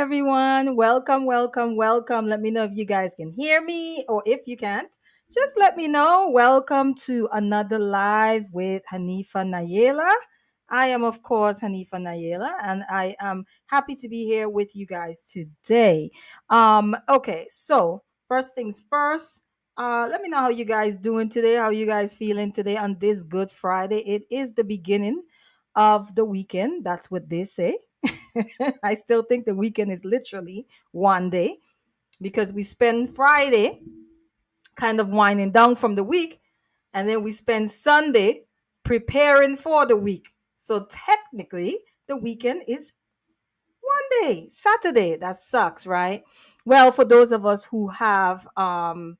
everyone. Welcome, welcome, welcome. Let me know if you guys can hear me or if you can't. Just let me know. Welcome to another live with Hanifa Nayela. I am, of course, Hanifa Nayela, and I am happy to be here with you guys today. Okay, so first things first. Let me know how you guys doing today. How you guys feeling today on this Good Friday? It is the beginning of the weekend. That's what they say. I still think the weekend is literally one day because we spend Friday kind of winding down from the week, and then we spend Sunday preparing for the week. So technically, the weekend is one day, Saturday. That sucks, right? Well, for those of us who have, 9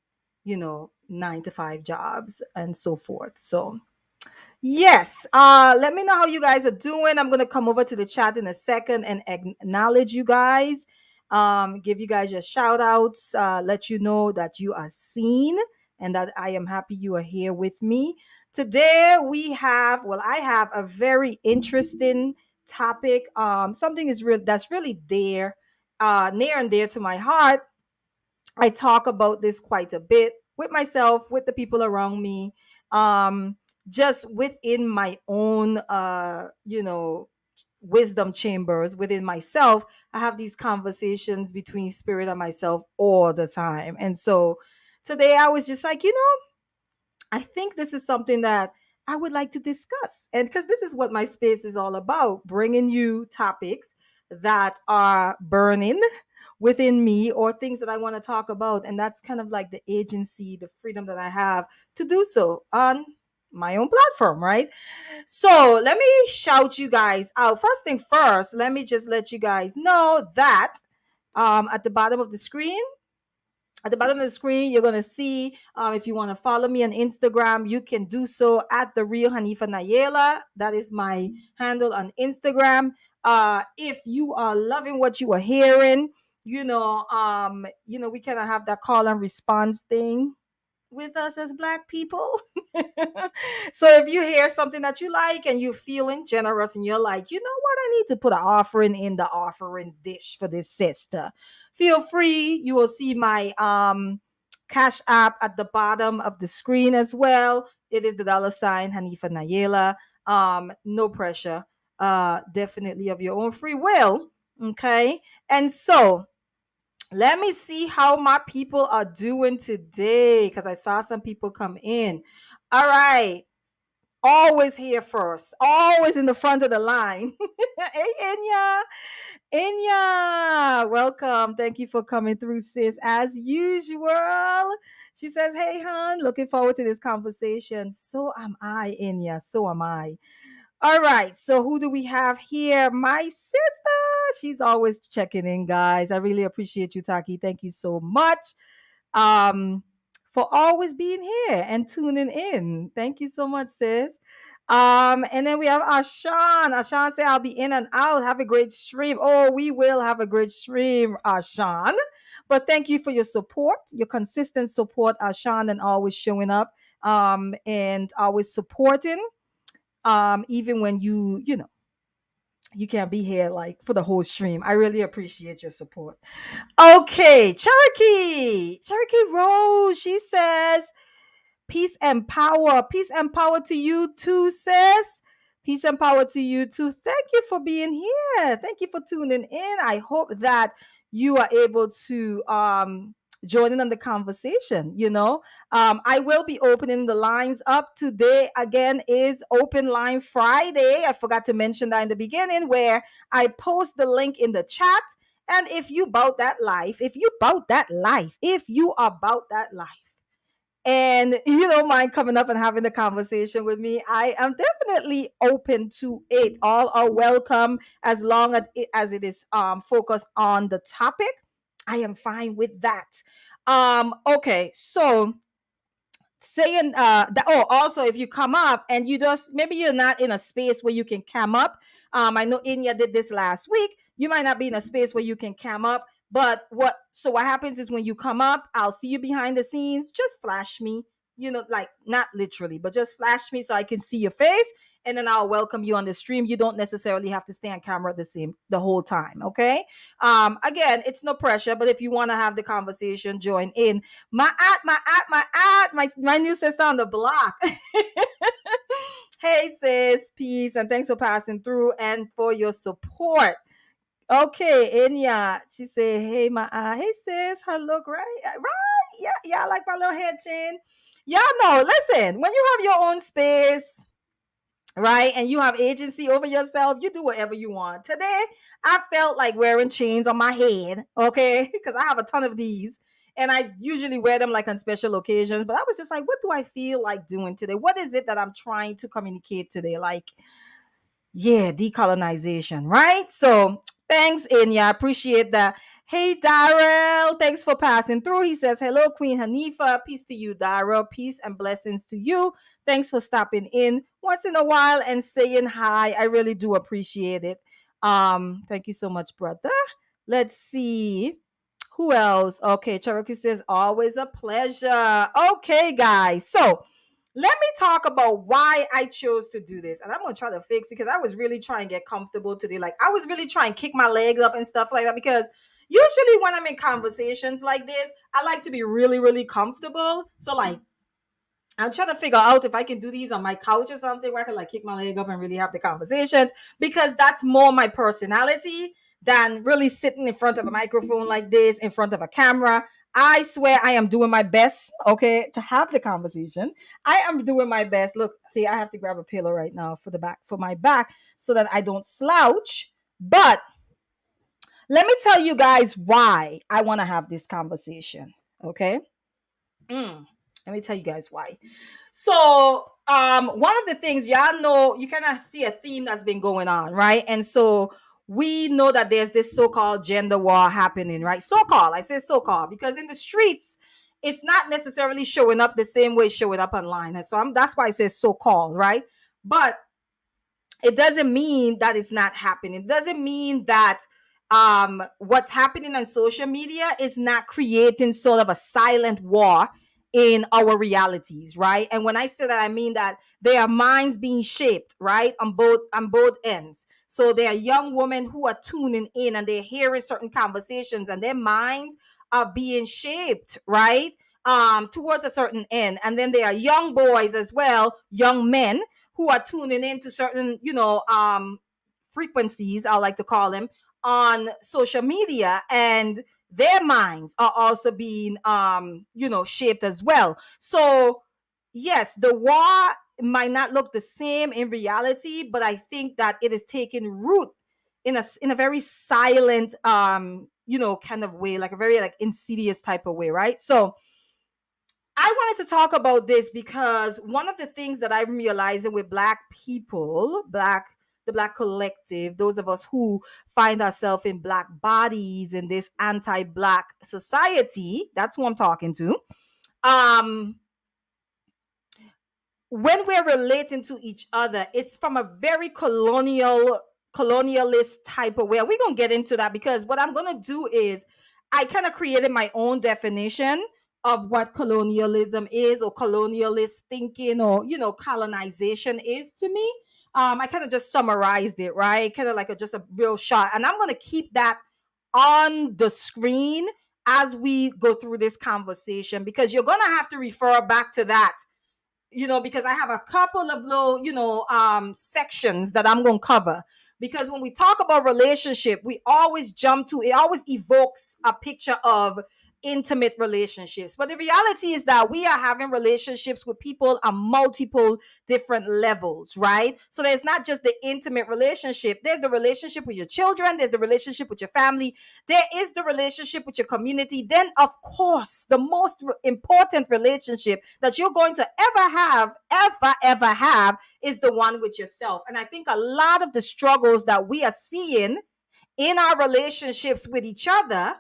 to 5 jobs and so forth. So yes. Let me know how you guys are doing. I'm gonna come over to the chat in a second and acknowledge you guys. Give you guys your shout outs, let you know that you are seen and that I am happy you are here with me. Today I have a very interesting topic. Something is real that's really near and dear to my heart. I talk about this quite a bit with myself, with the people around me, just within my own, wisdom chambers within myself. I have these conversations between spirit and myself all the time. And so today I was just like, I think this is something that I would like to discuss. And because this is what my space is all about, bringing you topics that are burning within me or things that I want to talk about. And that's kind of like the agency, the freedom that I have to do so on my own platform, right? So let me shout you guys out. First thing first, let me just let you guys know that at the bottom of the screen, you're going to see, if you want to follow me on Instagram, you can do so at the real Hanifa Nayela. That is my handle on Instagram. If you are loving what you are hearing, we kind of have that call and response thing with us as black people. So if you hear something that you like and you're feeling generous and you're like, you know what, I need to put an offering in the offering dish for this sister, feel free. You will see my cash app at the bottom of the screen as well. It is the $ Hanifa Nayela. No pressure. Definitely of your own free will. Okay. And so let me see how my people are doing today because I saw some people come in. All right. Always here first, always in the front of the line. Hey, Enya. Enya, welcome. Thank you for coming through, sis, as usual. She says, hey, hon, looking forward to this conversation. So am I, Enya. So am I. All right. So who do we have here? My sister. She's always checking in, guys. I really appreciate you, Taki. Thank you so much. Um, for always being here and tuning in. Thank you so much, sis. And then we have Ashan. Ashan said, I'll be in and out. Have a great stream. Oh, we will have a great stream, Ashan. But thank you for your support, your consistent support, Ashan, and always showing up and always supporting. Even when you can't be here like for the whole stream. I really appreciate your support. Okay, Cherokee Rose, she says, peace and power. Peace and power to you too, sis. Peace and power to you too. Thank you for being here. Thank you for tuning in. I hope that you are able to join in on the conversation. I will be opening the lines up today. Again, is Open Line Friday. I forgot to mention that in the beginning, where I post the link in the chat. And if you about that life, if you are about that life, and you don't mind coming up and having a conversation with me, I am definitely open to it. All are welcome as long as it is focused on the topic. I am fine with that. Okay, so saying that, oh, also, if you come up and you just, maybe you're not in a space where you can cam up. I know Inya did this last week. You might not be in a space where you can cam up, but what happens is when you come up, I'll see you behind the scenes. Just flash me, like not literally, but just flash me so I can see your face. and then I'll welcome you on the stream. You don't necessarily have to stay on camera the whole time. Okay. Again, it's no pressure, but if you want to have the conversation, join in. My new sister on the block. Hey sis, peace, and thanks for passing through and for your support. Okay, Enya, she said, "Hey, hey sis, her look right, right, yeah, yeah, I like my little head chain. Y'all know, listen, when you have your own space, right, and you have agency over yourself, you do whatever you want. Today, I felt like wearing chains on my head, okay, because I have a ton of these, and I usually wear them like on special occasions. But I was just like, what do I feel like doing today? What is it that I'm trying to communicate today? Like, yeah, decolonization, right? So thanks, Inya. I appreciate that. Hey, Daryl, thanks for passing through. He says, hello, Queen Hanifa. Peace to you, Daryl. Peace and blessings to you. Thanks for stopping in once in a while and saying hi. I really do appreciate it. Thank you so much, brother. Let's see. Who else? Okay, Cherokee says, always a pleasure. Okay, guys. So let me talk about why I chose to do this. And I'm going to try to fix because I was really trying to get comfortable today. Like, I was really trying to kick my legs up and stuff like that because usually when I'm in conversations like this, I like to be really, really comfortable. So, like, I'm trying to figure out if I can do these on my couch or something where I can like kick my leg up and really have the conversations because that's more my personality than really sitting in front of a microphone like this, in front of a camera. I swear I am doing my best, okay, to have the conversation. I am doing my best. Look, see, I have to grab a pillow right now for the back, for my back, so that I don't slouch. But let me tell you guys why I want to have this conversation, okay? Let me tell you guys why. So, one of the things y'all know, you kind of see a theme that's been going on, right? And so we know that there's this so-called gender war happening, right? So-called, I say so-called because in the streets, it's not necessarily showing up the same way it's showing up online. And so that's why I say so-called, right? But it doesn't mean that it's not happening. It doesn't mean that what's happening on social media is not creating sort of a silent war in our realities, right? And when I say that, I mean that there are minds being shaped, right, on both ends. So there are young women who are tuning in and they're hearing certain conversations and their minds are being shaped, right, towards a certain end. And then there are young boys as well, young men who are tuning into certain, frequencies, I like to call them, on social media, and their minds are also being, shaped as well. So, yes, the war might not look the same in reality, but I think that it is taking root in a very silent, kind of way, like a very like insidious type of way, right? So I wanted to talk about this because one of the things that I'm realizing with Black people, the Black collective, those of us who find ourselves in Black bodies in this anti-Black society, that's who I'm talking to. Um, when we're relating to each other, it's from a very colonialist type of way. We're gonna get into that because what I'm gonna do is I kind of created my own definition of what colonialism is, or colonialist thinking, or colonization is to me. I kind of just summarized it, right? Kind of like just a real shot, and I'm gonna keep that on the screen as we go through this conversation because you're gonna have to refer back to that, because I have a couple of little, sections that I'm going to cover. Because when we talk about relationship, we always jump to it, always evokes a picture of intimate relationships. But the reality is that we are having relationships with people on multiple different levels, right? So there's not just the intimate relationship, there's the relationship with your children, there's the relationship with your family, there is the relationship with your community. Then, of course, the most important relationship that you're going to ever have is the one with yourself. And I think a lot of the struggles that we are seeing in our relationships with each other,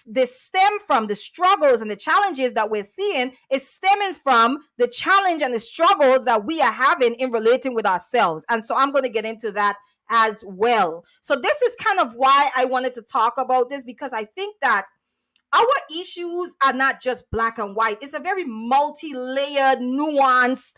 they stem from the struggles and the challenges that we're seeing is stemming from the challenge and the struggle that we are having in relating with ourselves. And so I'm going to get into that as well. So this is kind of why I wanted to talk about this, because I think that our issues are not just black and white. It's a very multi-layered, nuanced,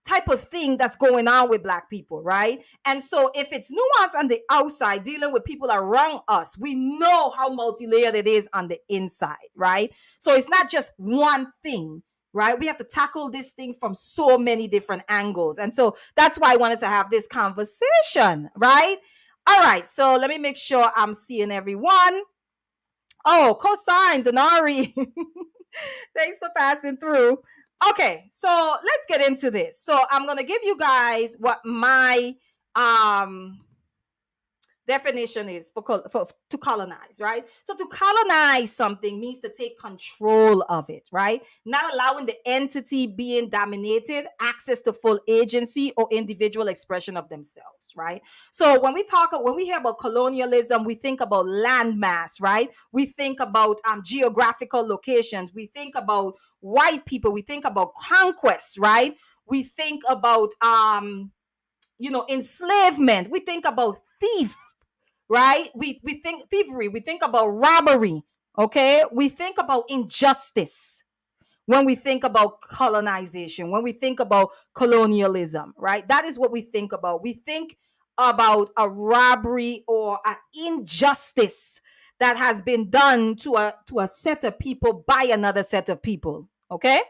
type of thing that's going on with Black people, right? And so if it's nuance on the outside, dealing with people around us, we know how multi-layered it is on the inside, right? So it's not just one thing, right? We have to tackle this thing from so many different angles. And so that's why I wanted to have this conversation, right? All right, so let me make sure I'm seeing everyone. Oh, cosign, Denari. Thanks for passing through. Okay, so let's get into this. So I'm gonna give you guys what my definition is for to colonize, right? So to colonize something means to take control of it, right? Not allowing the entity being dominated access to full agency or individual expression of themselves, right? So when we hear about colonialism, we think about landmass, right? We think about geographical locations, we think about white people, we think about conquest, right? We think about enslavement, we think about thief, right? We think thievery, we think about robbery, okay? We think about injustice when we think about colonization, when we think about colonialism, right? That is what we think about. We think about a robbery or an injustice that has been done to a set of people by another set of people, okay?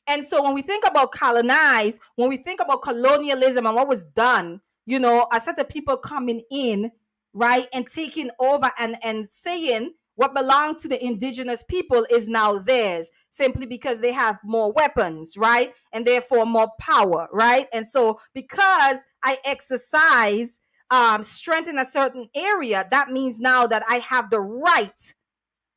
And so when we think about colonize, when we think about colonialism and what was done, a set of people coming in, right, and taking over and saying what belonged to the indigenous people is now theirs simply because they have more weapons, right? And therefore more power, right? And so because I exercise strength in a certain area, that means now that I have the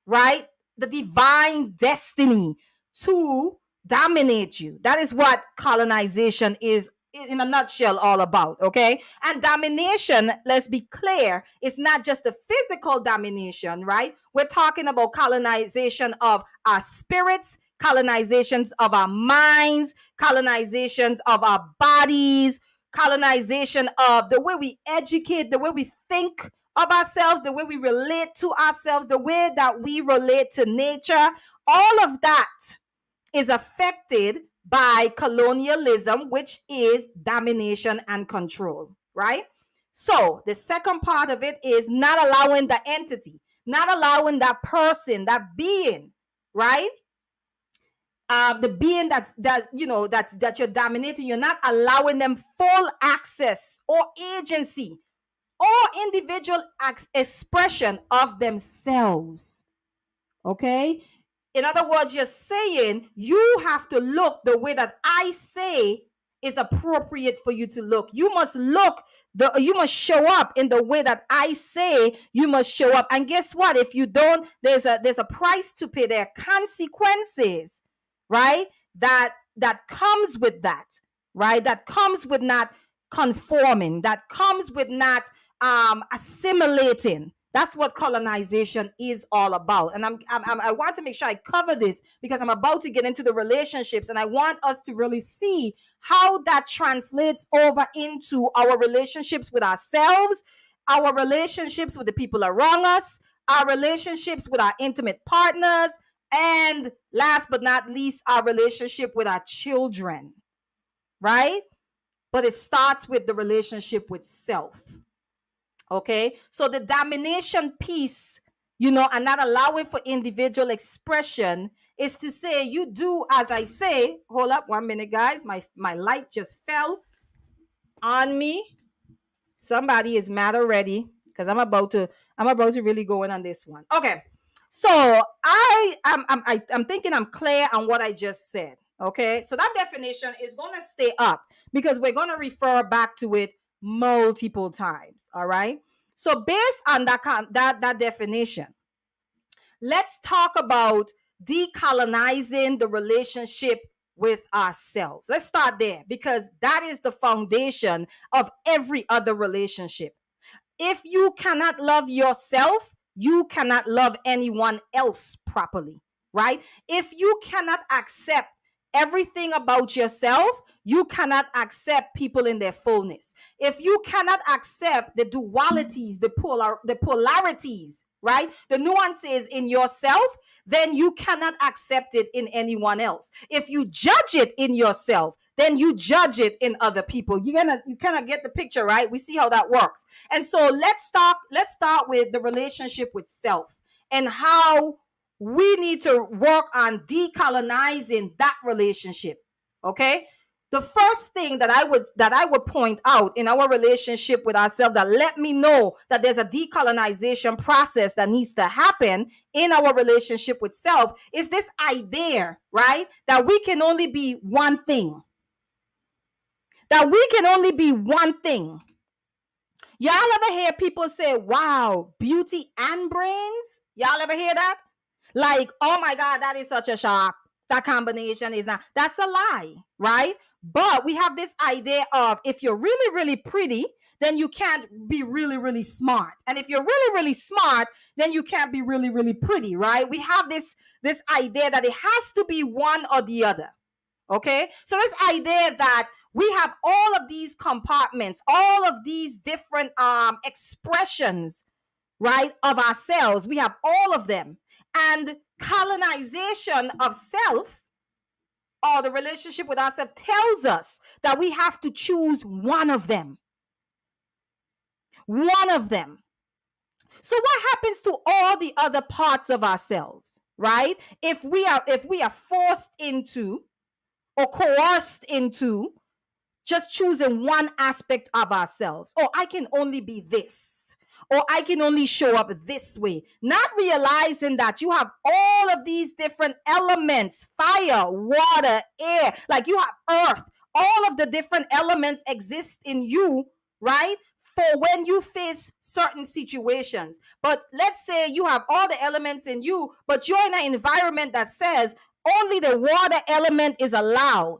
right? The divine destiny to dominate you. That is what colonization is in a nutshell all about, okay? And domination, let's be clear, is not just the physical domination, right? We're talking about colonization of our spirits, colonizations of our minds, colonizations of our bodies, colonization of the way we educate, the way we think of ourselves, the way we relate to ourselves, the way that we relate to nature. All of that is affected by colonialism, which is domination and control, right? So the second part of it is not allowing the entity, not allowing that person, that being, right? The being that you're dominating, you're not allowing them full access or agency or individual expression of themselves. Okay? In other words, you're saying you have to look the way that I say is appropriate for you to look. You must you must show up in the way that I say you must show up. And guess what? If you don't, there's a price to pay. There are consequences, right? That comes with that, right? That comes with not conforming, that comes with not assimilating. That's what colonization is all about. And I want to make sure I cover this because I'm about to get into the relationships, and I want us to really see how that translates over into our relationships with ourselves, our relationships with the people around us, our relationships with our intimate partners, and last but not least, our relationship with our children, right? But it starts with the relationship with self. Okay, so the domination piece, and not allowing for individual expression is to say, you do as I say. Hold up 1 minute, guys. My light just fell on me. Somebody is mad already because I'm about to really go in on this one. Okay, so I'm thinking I'm clear on what I just said. Okay, so that definition is going to stay up because we're going to refer back to it multiple times. All right, so based on that definition, let's talk about decolonizing the relationship with ourselves. Let's start there because that is the foundation of every other relationship. If you cannot love yourself, you cannot love anyone else properly, right? If you cannot accept everything about yourself, you cannot accept people in their fullness. If you cannot accept the dualities, the polarities, right? The nuances in yourself, then you cannot accept it in anyone else. If you judge it in yourself, then you judge it in other people. You kind of get the picture, right? We see how that works. And so let's start with the relationship with self and how we need to work on decolonizing that relationship. Okay? The first thing that I would point out in our relationship with ourselves that let me know that there's a decolonization process that needs to happen in our relationship with self is this idea, right? That we can only be one thing. That we can only be one thing. Y'all ever hear people say, wow, beauty and brains? Y'all ever hear that? Like, oh my God, that is such a shock. That combination is not, that's a lie, right? But we have this idea of if you're really, really pretty, then you can't be really, really smart. And if you're really, really smart, then you can't be really, really pretty, right? We have this idea that it has to be one or the other. Okay, so this idea that we have all of these compartments, all of these different expressions, right, of ourselves. We have all of them. And colonization of self or the relationship with ourselves tells us that we have to choose one of them. One of them. So what happens to all the other parts of ourselves, right? If we are forced into or coerced into just choosing one aspect of ourselves. Oh, I can only be this. Or I can only show up this way. Not realizing that you have all of these different elements, fire, water, air, like you have earth. All of the different elements exist in you, right? For when you face certain situations. But let's say you have all the elements in you, but you're in an environment that says only the water element is allowed,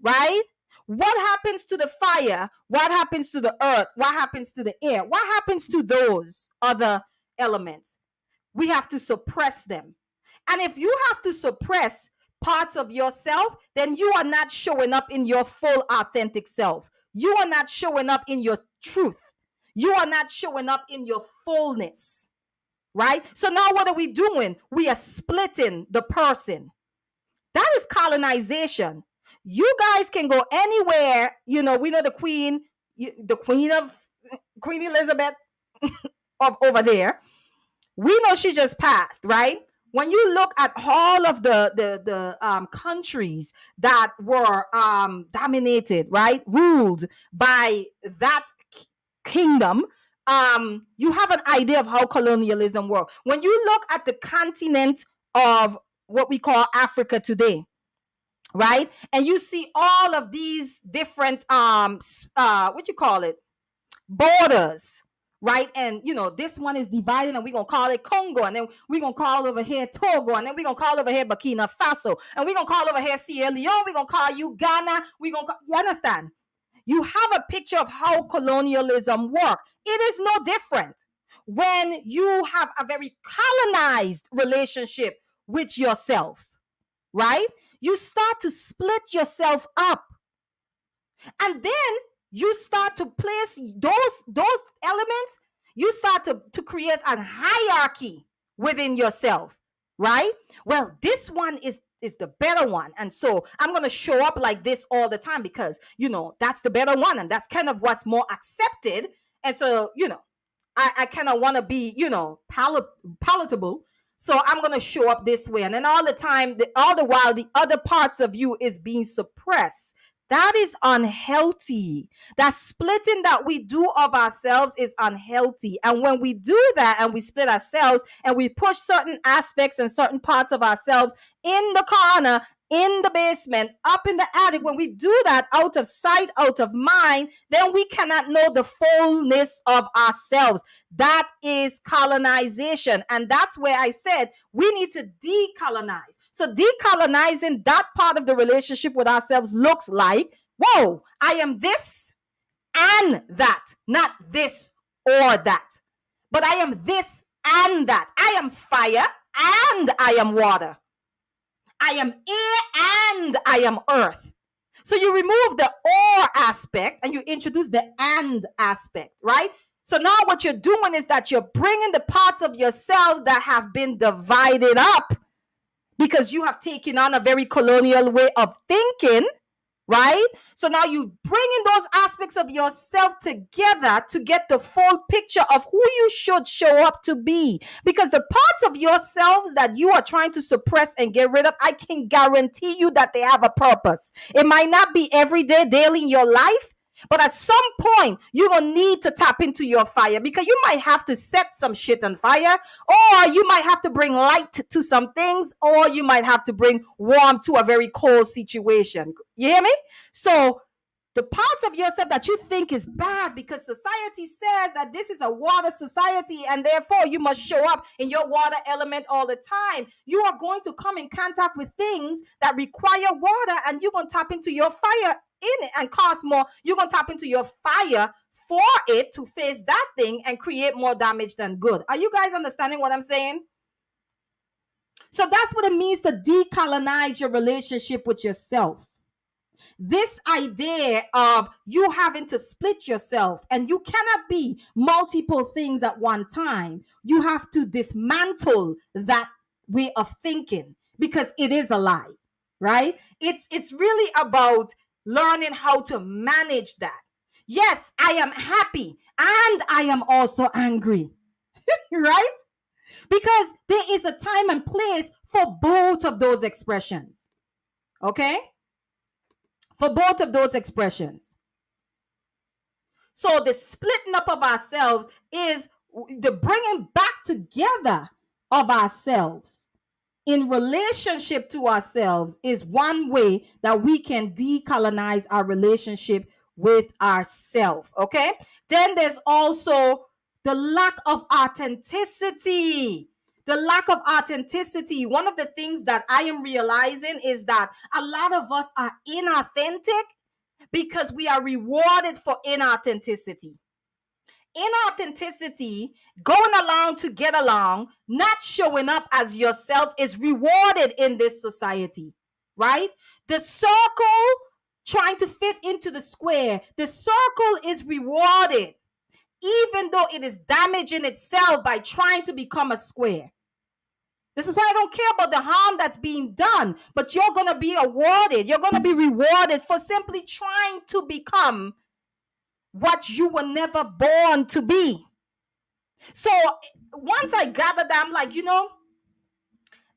right? What happens to the fire? What happens to the earth? What happens to the air? What happens to those other elements? We have to suppress them. And if you have to suppress parts of yourself, then you are not showing up in your full authentic self. You are not showing up in your truth. You are not showing up in your fullness, right? So now what are we doing? We are splitting the person. That is colonization. You guys can go anywhere. We know the Queen Elizabeth of over there. We know she just passed, right? When you look at all of the countries that were dominated, right, ruled by that kingdom, you have an idea of how colonialism works. When you look at the continent of what we call Africa today, right, and you see all of these different what you call it, borders, right? And this one is divided, and we're gonna call it Congo, and then we're gonna call over here Togo, and then we're gonna call over here Burkina Faso, and we're gonna call over here Sierra Leone, we're gonna call you Ghana, you understand? You have a picture of how colonialism works. It is no different when you have a very colonized relationship with yourself, right? You start to split yourself up. And then you start to place those elements, you start to create a hierarchy within yourself, right? Well, this one is the better one. And so I'm going to show up like this all the time because, that's the better one. And that's kind of what's more accepted. And so, I kind of want to be, palatable. So I'm going to show up this way. And then all the while, the other parts of you is being suppressed. That is unhealthy. That splitting that we do of ourselves is unhealthy. And when we do that and we split ourselves and we push certain aspects and certain parts of ourselves in the corner, in the basement, up in the attic, when we do that out of sight, out of mind, then we cannot know the fullness of ourselves. That is colonization. And that's where I said we need to decolonize. So decolonizing that part of the relationship with ourselves looks like, whoa, I am this and that, not this or that. But I am this and that. I am fire and I am water. I am air and I am earth. So you remove the or aspect and you introduce the and aspect, right? So now what you're doing is that you're bringing the parts of yourselves that have been divided up because you have taken on a very colonial way of thinking, right? So now you bringing those aspects of yourself together to get the full picture of who you should show up to be. Because the parts of yourselves that you are trying to suppress and get rid of, I can guarantee you that they have a purpose. It might not be every day, daily in your life, but at some point, you're going to need to tap into your fire, because you might have to set some shit on fire, or you might have to bring light to some things, or you might have to bring warmth to a very cold situation. You hear me? So the parts of yourself that you think is bad because society says that this is a water society and therefore you must show up in your water element all the time, you are going to come in contact with things that require water, and you're going to tap into your fire in it and cause more. You're going to tap into your fire for it to face that thing and create more damage than good. Are you guys understanding what I'm saying? So that's what it means to decolonize your relationship with yourself. This idea of you having to split yourself, and you cannot be multiple things at one time. You have to dismantle that way of thinking, because it is a lie, right? It's really about learning how to manage that. Yes, I am happy and I am also angry, right? Because there is a time and place for both of those expressions. Okay? For both of those expressions. So the splitting up of ourselves is the bringing back together of ourselves in relationship to ourselves is one way that we can decolonize our relationship with ourselves. Okay? Then there's also the lack of authenticity. The lack of authenticity. One of the things that I am realizing is that a lot of us are inauthentic because we are rewarded for inauthenticity. Inauthenticity, going along to get along, not showing up as yourself, is rewarded in this society, right? The circle, trying to fit into the square, the circle is rewarded, even though it is damaging itself by trying to become a square. This is why I don't care about the harm that's being done, but you're going to be awarded, you're going to be rewarded for simply trying to become what you were never born to be. So once I gathered that, I'm like,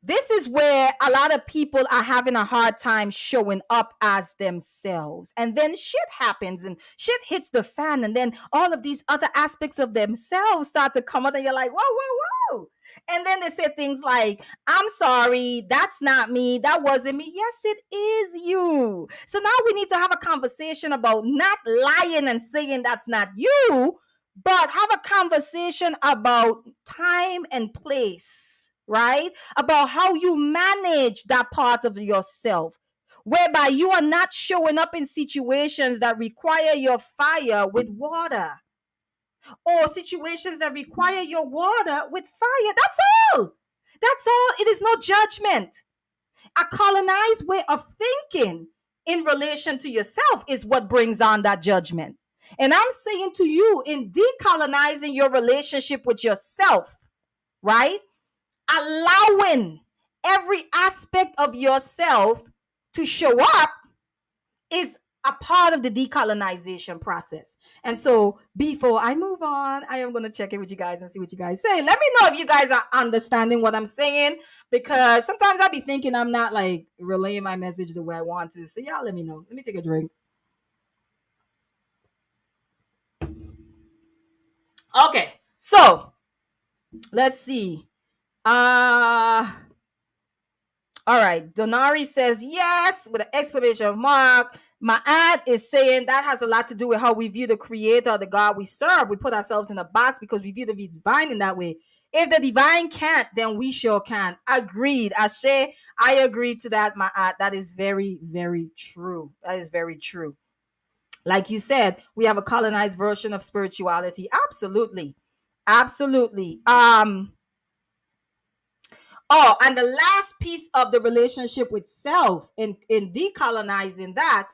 this is where a lot of people are having a hard time showing up as themselves. And then shit happens and shit hits the fan. And then all of these other aspects of themselves start to come out, and you're like, whoa, whoa, whoa. And then they say things like, I'm sorry, that's not me. That wasn't me. Yes, it is you. So now we need to have a conversation about not lying and saying that's not you, but have a conversation about time and place, right? About how you manage that part of yourself, whereby you are not showing up in situations that require your fire with water, or situations that require your water with fire. That's all. That's all. It is no judgment. A colonized way of thinking in relation to yourself is what brings on that judgment. And I'm saying to you, in decolonizing your relationship with yourself, right? Allowing every aspect of yourself to show up is a part of the decolonization process. And so before I move on, I am going to check in with you guys and see what you guys say. Let me know if you guys are understanding what I'm saying, because sometimes I'll be thinking I'm not like relaying my message the way I want to. So y'all let me know. Let me take a drink. Okay, so let's see. All right, Donari says yes with an exclamation mark. My ad is saying that has a lot to do with how we view the creator, the God we serve. We put ourselves in a box because we view the divine in that way. If the divine can't, then we sure can. Agreed. Ashe, I agree to that, my ad. That is very, very true. That is very true. Like you said, we have a colonized version of spirituality. Absolutely. Absolutely. Oh, and the last piece of the relationship with self in decolonizing that,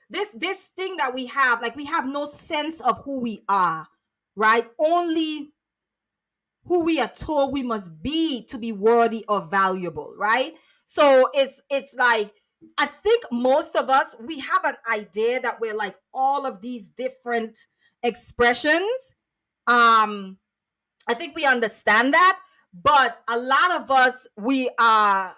this thing that we have, like we have no sense of who we are, right? Only who we are told we must be to be worthy or valuable, right? So it's like, I think most of us, we have an idea that we're like all of these different expressions. I think we understand that, but a lot of us, we are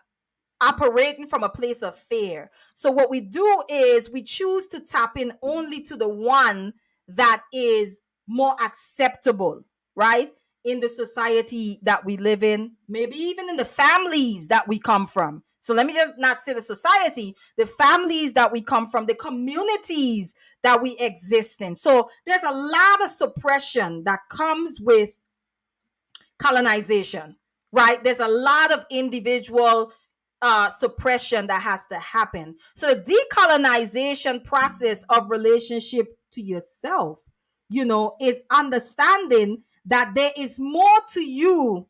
operating from a place of fear. So what we do is we choose to tap in only to the one that is more acceptable, right? In the society that we live in, maybe even in the families that we come from. So let me just not say the society, the families that we come from, the communities that we exist in. So there's a lot of suppression that comes with colonization, right? There's a lot of individual suppression that has to happen. So the decolonization process of relationship to yourself, is understanding that there is more to you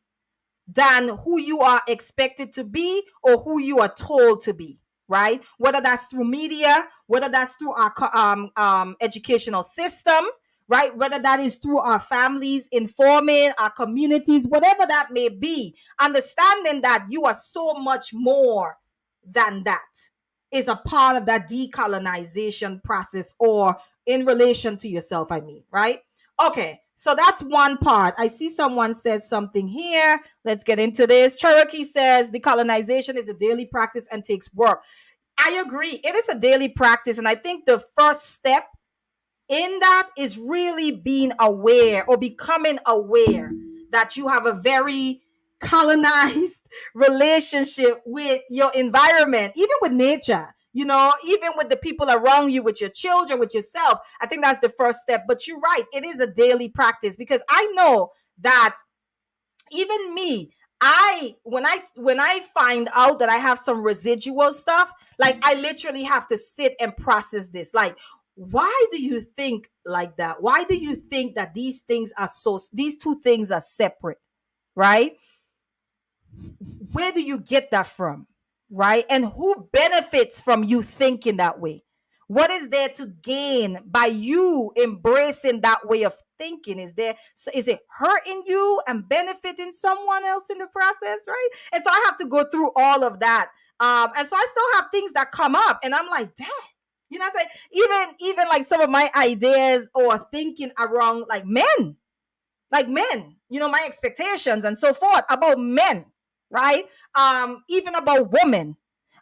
than who you are expected to be or who you are told to be, right? Whether that's through media, whether that's through our educational system, right? Whether that is through our families informing, our communities, whatever that may be, understanding that you are so much more than that is a part of that decolonization process, or in relation to yourself, I mean, right? Okay, so that's one part. I see someone says something here. Let's get into this. Cherokee says decolonization is a daily practice and takes work. I agree. It is a daily practice. And I think the first step in that is really being aware, or becoming aware, that you have a very colonized relationship with your environment, even with nature, even with the people around you, with your children, with yourself. I think that's the first step. But you're right, it is a daily practice, because I know that even me, when I find out that I have some residual stuff, like, I literally have to sit and process this. Like, why do you think like that? Why do you think that these two things are separate, right? Where do you get that from, right? And who benefits from you thinking that way? What is there to gain by you embracing that way of thinking? Is it hurting you and benefiting someone else in the process, right? And so I have to go through all of that. And so I still have things that come up, and I'm like, dad, I say, even like some of my ideas or thinking around like men, my expectations and so forth about men, right? Even about women,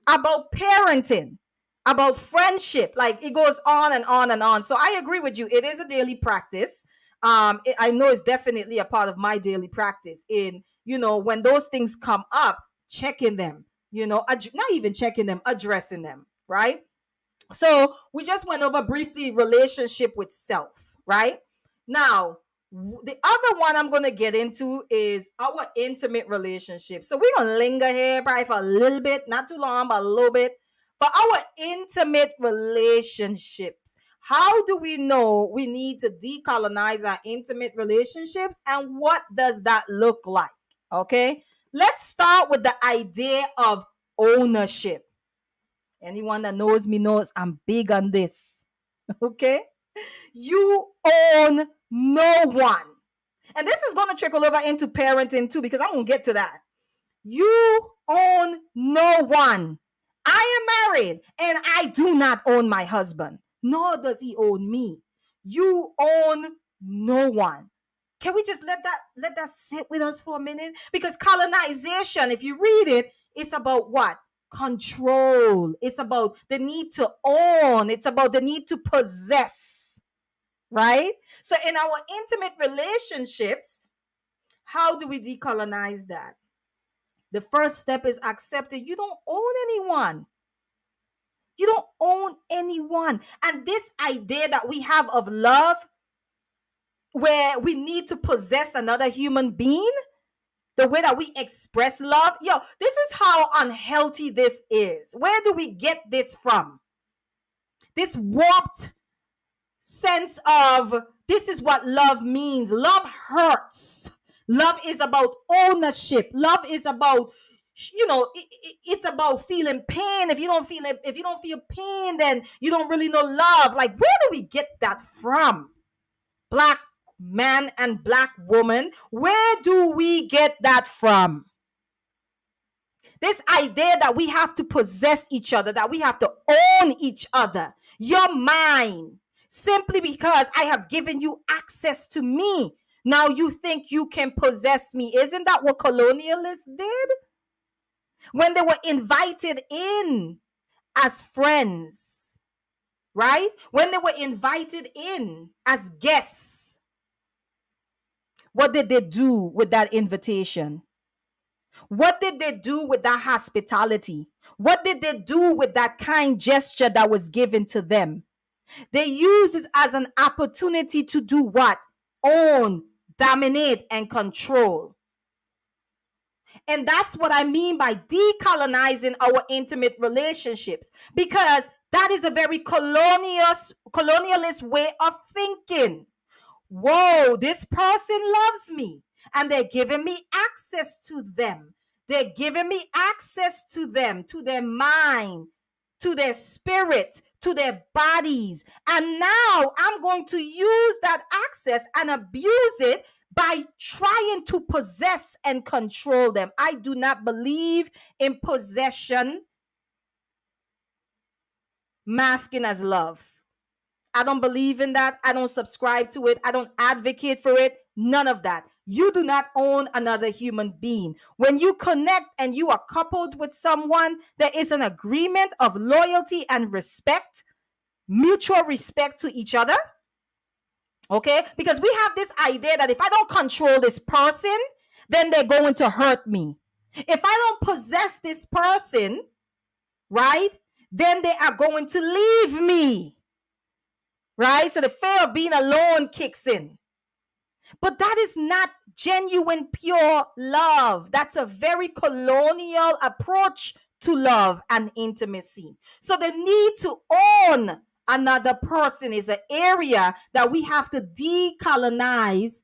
about parenting, about friendship. Like, it goes on and on and on. So I agree with you. It is a daily practice. I know it's definitely a part of my daily practice in, when those things come up, checking them, not even checking them, addressing them, right? So we just went over briefly relationship with self, right? Now, the other one I'm going to get into is our intimate relationship. So we're going to linger here probably for a little bit, not too long, but a little bit. But our intimate relationships, how do we know we need to decolonize our intimate relationships, and what does that look like? Okay, let's start with the idea of ownership. Anyone that knows me knows I'm big on this. Okay? You own no one. And this is going to trickle over into parenting too, because I'm going to get to that. You own no one. I am married and I do not own my husband, nor does he own me. You own no one. Can we just let that sit with us for a minute? Because colonization, if you read it, it's about what? Control. It's about the need to own. It's about the need to possess, right? So in our intimate relationships, how do we decolonize that? The first step is accepting you don't own anyone. You don't own anyone. And this idea that we have of love, where we need to possess another human being, the way that we express love, this is how unhealthy this is. Where do we get this from? This warped sense of this is what love means. Love hurts. Love is about ownership. Love is about, it's about feeling pain. If you don't feel pain, then you don't really know love. Like, where do we get that from? Black man and black woman, where do we get that from? This idea that we have to possess each other, that we have to own each other. You're mine. Simply because I have given you access to me. Now you think you can possess me. Isn't that what colonialists did? When they were invited in as friends, right? When they were invited in as guests, what did they do with that invitation? What did they do with that hospitality? What did they do with that kind gesture that was given to them? They used it as an opportunity to do what? Own, dominate, and control. And that's what I mean by decolonizing our intimate relationships, because that is a very colonialist way of thinking. Whoa, this person loves me and they're giving me access to them. They're giving me access to them, to their mind, to their spirit, to their bodies. And now I'm going to use that access and abuse it by trying to possess and control them. I do not believe in possession masking as love. I don't believe in that. I don't subscribe to it. I don't advocate for it. None of that. You do not own another human being. When you connect and you are coupled with someone, there is an agreement of loyalty and respect, mutual respect to each other. Okay? Because we have this idea that if I don't control this person, then they're going to hurt me. If I don't possess this person, right, then they are going to leave me. Right? So the fear of being alone kicks in. But that is not genuine, pure love. That's a very colonial approach to love and intimacy. So the need to own another person is an area that we have to decolonize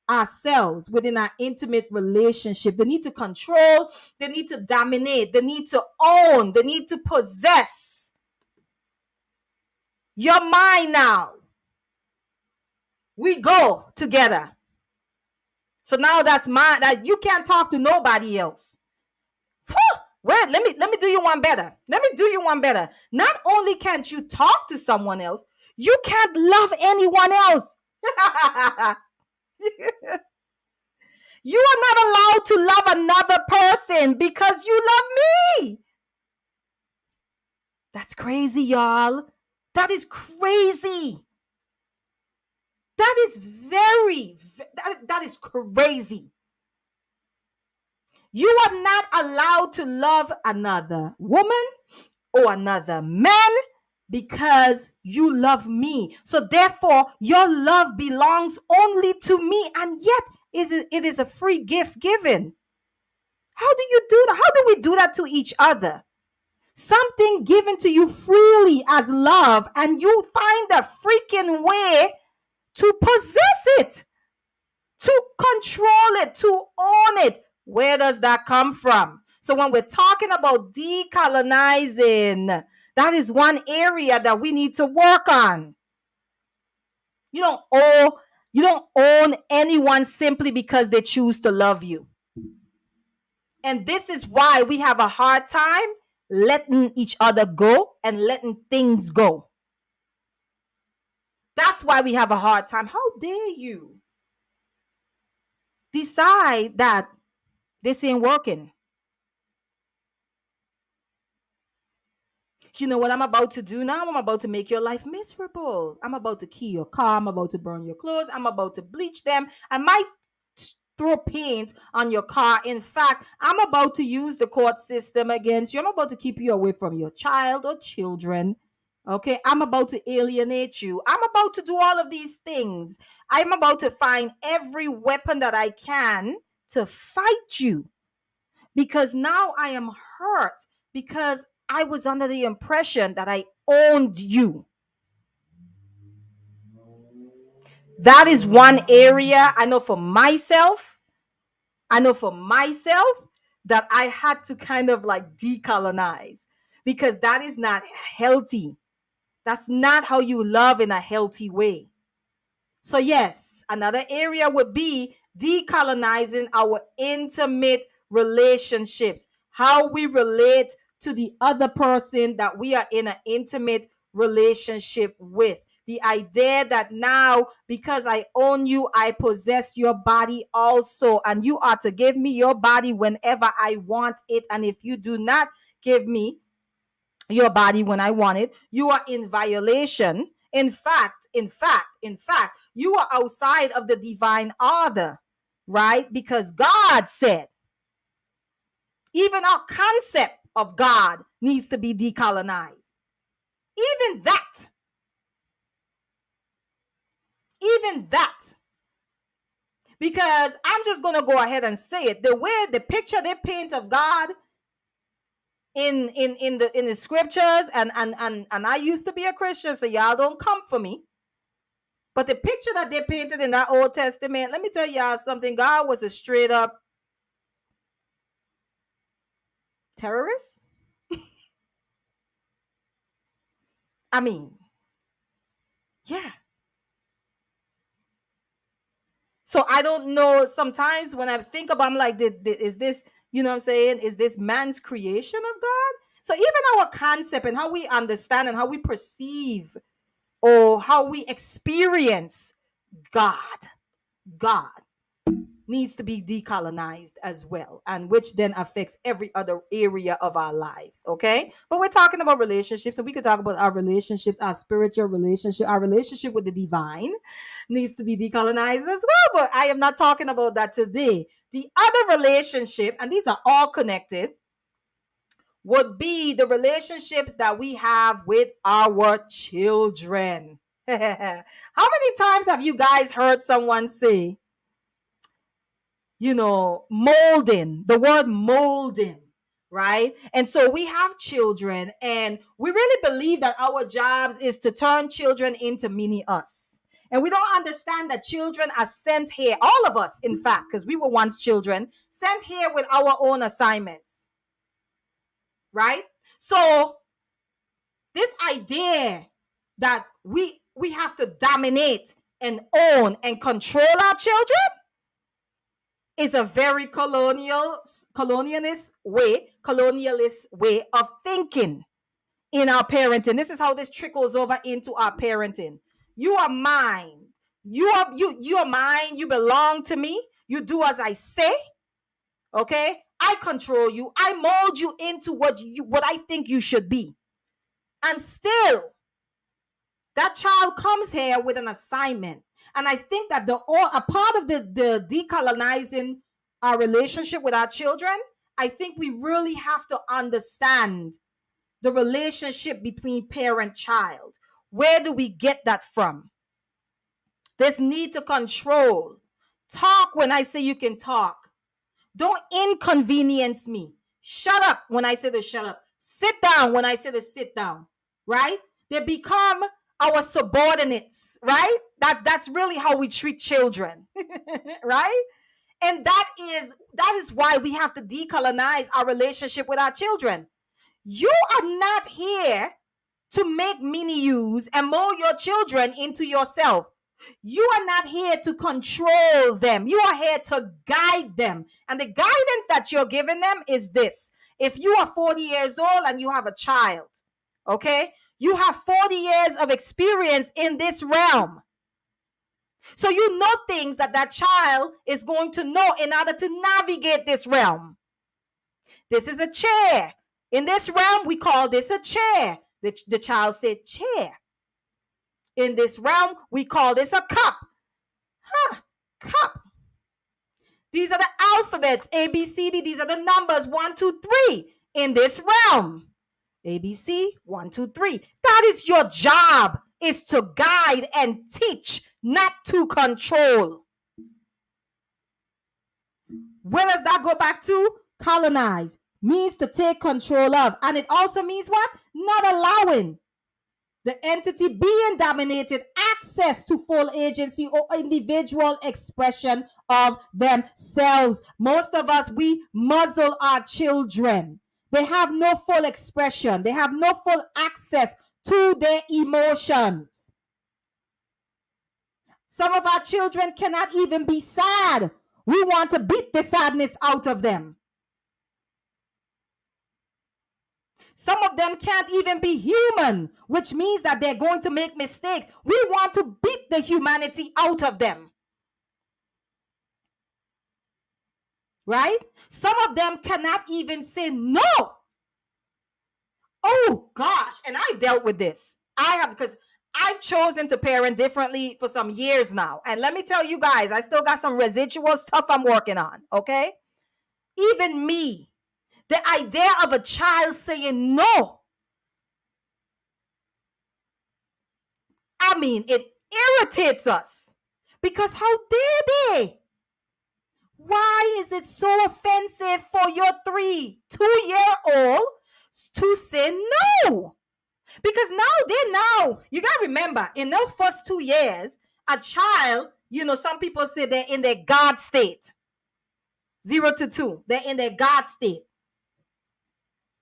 ourselves within our intimate relationship. They need to control, they need to dominate, they need to own, they need to possess. You're mine now. We go together. So now that's mine. That you can't talk to nobody else. Wait, let me do you one better. Let me do you one better. Not only can't you talk to someone else, you can't love anyone else. You are not allowed to love another person because you love me. That's crazy, y'all. That is crazy. That is that is crazy. You are not allowed to love another woman or another man because you love me. So therefore, your love belongs only to me, and yet it is a free gift given. How do you do that? How do we do that to each other? Something given to you freely as love, and you find a freaking way to possess it, to control it, to own it. Where does that come from? So when we're talking about decolonizing, that is one area that we need to work on. You don't own anyone simply because they choose to love you. And this is why we have a hard time letting each other go and letting things go. That's why we have a hard time. How dare you decide that this ain't working? You know what I'm about to do now? I'm about to make your life miserable. I'm about to key your car. I'm about to burn your clothes. I'm about to bleach them. I might throw paint on your car. In fact, I'm about to use the court system against you. I'm about to keep you away from your child or children. Okay, I'm about to alienate you. I'm about to do all of these things. I'm about to find every weapon that I can to fight you, because now I am hurt because I was under the impression that I owned you. That is one area I know for myself. That I had to kind of like decolonize, because that is not healthy. That's not how you love in a healthy way. So yes, another area would be decolonizing our intimate relationships. how we relate to the other person that we are in an intimate relationship with. The idea that now, because I own you, I possess your body also, and you are to give me your body whenever I want it. And if you do not give me your body when I want it, you are in violation. In fact, you are outside of the divine order, right? Because God said, even our concept of God needs to be decolonized. Even that, even that. Because I'm just going to go ahead and say it. The way the picture they paint of God in the scriptures, and I used to be a Christian, so y'all don't come for me. But the picture that they painted in that Old Testament, let me tell y'all something. God was a straight up terrorist. I mean, yeah. So I don't know. Sometimes when I think about, I'm like, is this, you know what I'm saying? Is this man's creation of God? So even our concept and how we understand and how we perceive or how we experience God, God needs to be decolonized as well, and which then affects every other area of our lives. Okay, but we're talking about relationships, so we could talk about our relationships, our spiritual relationship, our relationship with the divine needs to be decolonized as well. But I am not talking about that today. The other relationship, and these are all connected, would be the relationships that we have with our children. How many times have you guys heard someone say, molding, the word molding, right? And so we have children, and we really believe that our jobs is to turn children into mini us. And we don't understand that children are sent here, all of us, in fact, because we were once children, sent here with our own assignments, right? So this idea that we have to dominate and own and control our children is a very colonialist way of thinking in our parenting. This is how this trickles over into our parenting. You are mine. You are mine. You belong to me. You do as I say. Okay? I control you. I mold you into what I think you should be. And still, that child comes here with an assignment. And I think that a part of the decolonizing our relationship with our children, I think we really have to understand the relationship between parent child. Where do we get that from? This need to control. Talk when I say you can talk. Don't inconvenience me. Shut up when I say to shut up. Sit down when I say to sit down. Right? They become our subordinates, right? That's really how we treat children. Right? And that is why we have to decolonize our relationship with our children. You are not here to make mini yous and mold your children into yourself. You are not here to control them. You are here to guide them. And the guidance that you're giving them is this. If you are 40 years old and you have a child, okay, you have 40 years of experience in this realm. So you know things that child is going to know in order to navigate this realm. This is a chair. In this realm, we call this a chair. The child said chair. In this realm, we call this a cup. Cup. These are the alphabets, A, B, C, D. These are the numbers, 1, 2, 3 in this realm. A, B, C, 1, 2, 3. That is your job, is to guide and teach, not to control. Where does that go back to? Colonize. Means to take control of. And it also means what? Not allowing the entity being dominated access to full agency or individual expression of themselves. Most of us, we muzzle our children. They have no full expression. They have no full access to their emotions. Some of our children cannot even be sad. We want to beat the sadness out of them. Some of them can't even be human, which means that they're going to make mistakes. We want to beat the humanity out of them. Right? Some of them cannot even say no. Oh gosh, and I've dealt with this. I have, because I've chosen to parent differently for some years now. And let me tell you guys, I still got some residual stuff I'm working on, okay? Even me, the idea of a child saying no, I mean, it irritates us. Because how dare they? Why is it so offensive for your 2-year-old to say no? Because now, you got to remember, in those first 2 years, a child, some people say they're in their God state. 0 to 2, they're in their God state.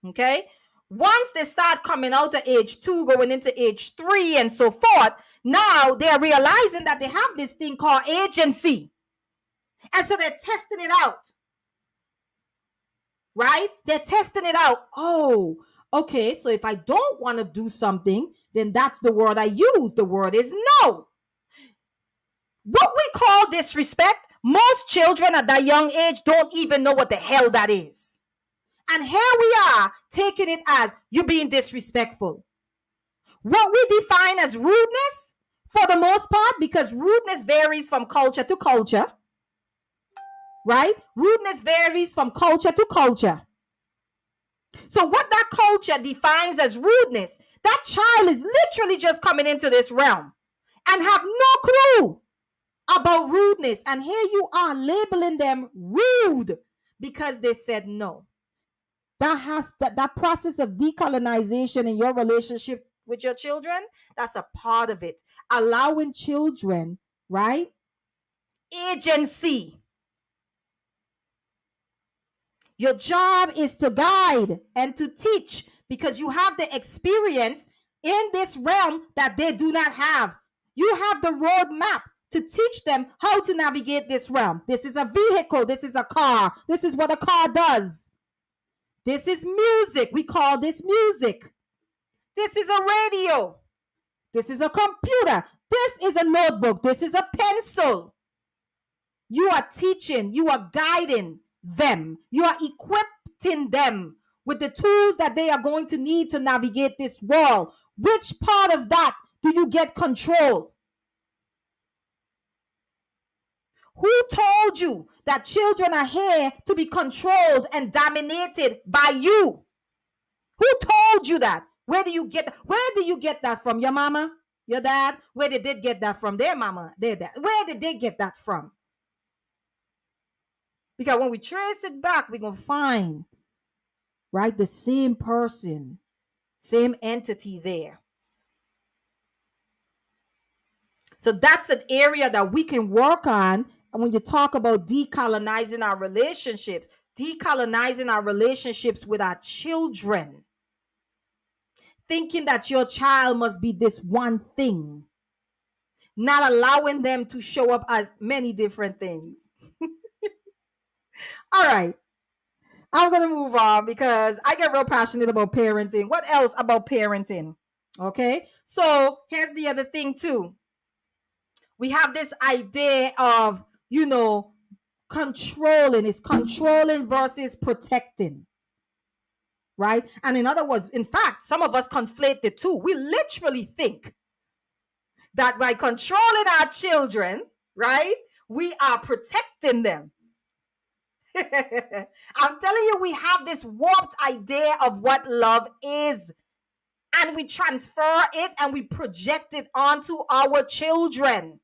Okay? Once they start coming out of age 2, going into age 3, and so forth, now they're realizing that they have this thing called agency. And so they're testing it out. Right? They're testing it out. Oh, okay, so if I don't want to do something, then that's the word I use. The word is no. What we call disrespect, most children at that young age don't even know what the hell that is. And here we are taking it as you being disrespectful. What we define as rudeness, for the most part, because rudeness varies from culture to culture, right? Rudeness varies from culture to culture. So what that culture defines as rudeness, that child is literally just coming into this realm and have no clue about rudeness. And here you are labeling them rude because they said no. That process of decolonization in your relationship with your children, that's a part of it. Allowing children, right? Agency. Your job is to guide and to teach because you have the experience in this realm that they do not have. You have the roadmap to teach them how to navigate this realm. This is a vehicle. This is a car. This is what a car does. This is music. We call this music. This is a radio. This is a computer. This is a notebook. This is a pencil. You are teaching. You are guiding them. You are equipping them with the tools that they are going to need to navigate this world. Which part of that do you get control? Who told you that children are here to be controlled and dominated by you? Who told you that? Where do you get that from? Your mama? Your dad? Where did they get that from? Their mama, their dad. Where did they get that from? Because when we trace it back, we're going to find, right, the same person, same entity there. So that's an area that we can work on. And when you talk about decolonizing our relationships with our children, thinking that your child must be this one thing, not allowing them to show up as many different things. All right. I'm going to move on because I get real passionate about parenting. What else about parenting? Okay. So here's the other thing too. We have this idea of, controlling. It's controlling versus protecting. Right? And in other words, in fact, some of us conflate the two. We literally think that by controlling our children, right, we are protecting them. I'm telling you, we have this warped idea of what love is, and we transfer it and we project it onto our children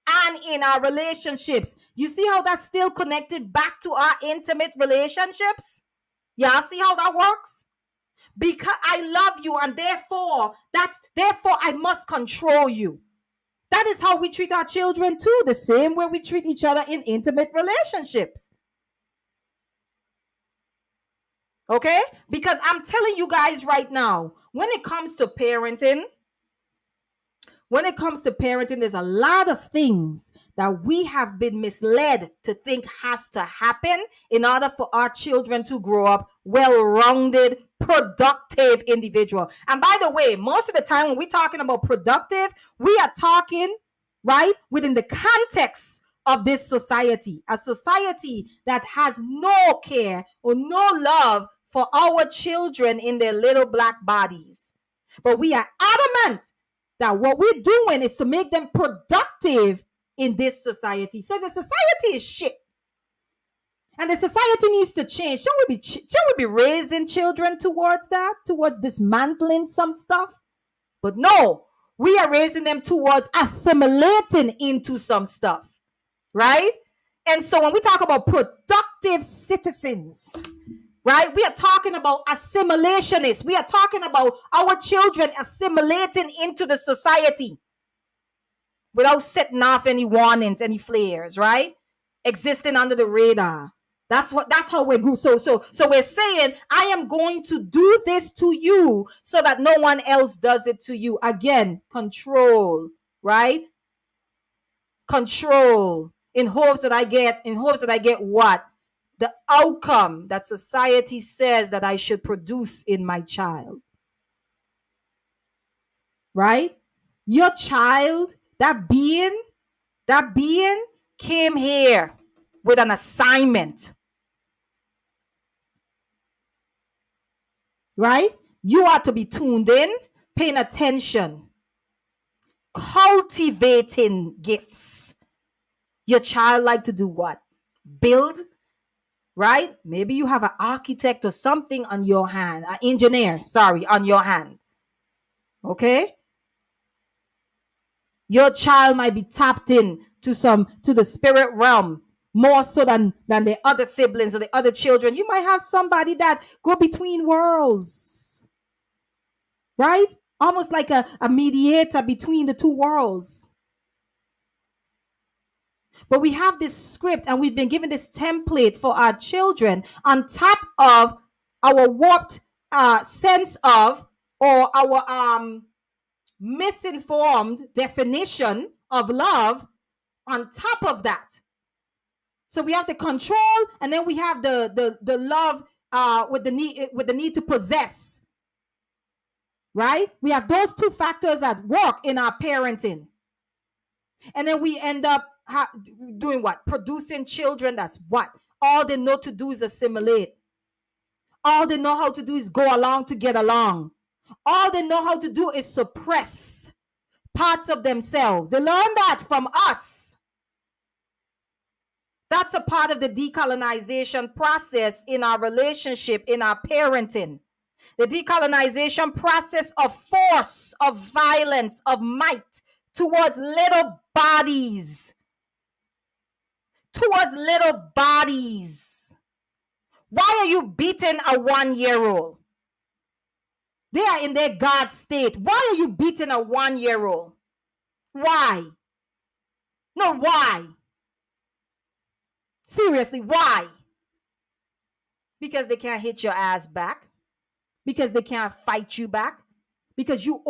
and in our relationships. You see how that's still connected back to our intimate relationships? Y'all see how that works? Because I love you, and therefore I must control you. That is how we treat our children too, the same way we treat each other in intimate relationships. Okay? Because I'm telling you guys right now, when it comes to parenting, when it comes to parenting, there's a lot of things that we have been misled to think has to happen in order for our children to grow up well-rounded, productive individual. And by the way, most of the time when we're talking about productive, we are talking, right, within the context of this society, a society that has no care or no love for our children in their little black bodies. But we are adamant that what we're doing is to make them productive in this society. So the society is shit. And the society needs to change. Shouldn't we be raising children towards that, towards dismantling some stuff? But no, we are raising them towards assimilating into some stuff, right? And so when we talk about productive citizens, right, we are talking about assimilationists. We are talking about our children assimilating into the society without setting off any warnings, any flares, right? Existing under the radar. That's how we grew. So we're saying, I am going to do this to you so that no one else does it to you. Again, control, right? Control in hopes that I get what? The outcome that society says that I should produce in my child. Right? Your child, that being came here with an assignment. Right? You are to be tuned in, paying attention, cultivating gifts. Your child like to do what? Build, right? Maybe you have an architect or something on your hand, an engineer, on your hand. Okay? Your child might be tapped in to the spirit realm more so than the other siblings or the other children. You might have somebody that go between worlds, right? Almost like a mediator between the two worlds. But we have this script and we've been given this template for our children on top of our warped sense of, or our misinformed definition of love on top of that. So we have the control, and then we have the love with the need to possess. Right? We have those two factors at work in our parenting. And then we end up doing what? Producing children that's what? All they know to do is assimilate. All they know how to do is go along to get along. All they know how to do is suppress parts of themselves. They learn that from us. That's a part of the decolonization process in our relationship, in our parenting. The decolonization process of force, of violence, of might towards little bodies. Towards little bodies. Why are you beating a 1-year-old? They are in their God state. Why are you beating a 1-year-old? Why? No, why? Seriously, why? Because they can't hit your ass back. Because they can't fight you back. Because you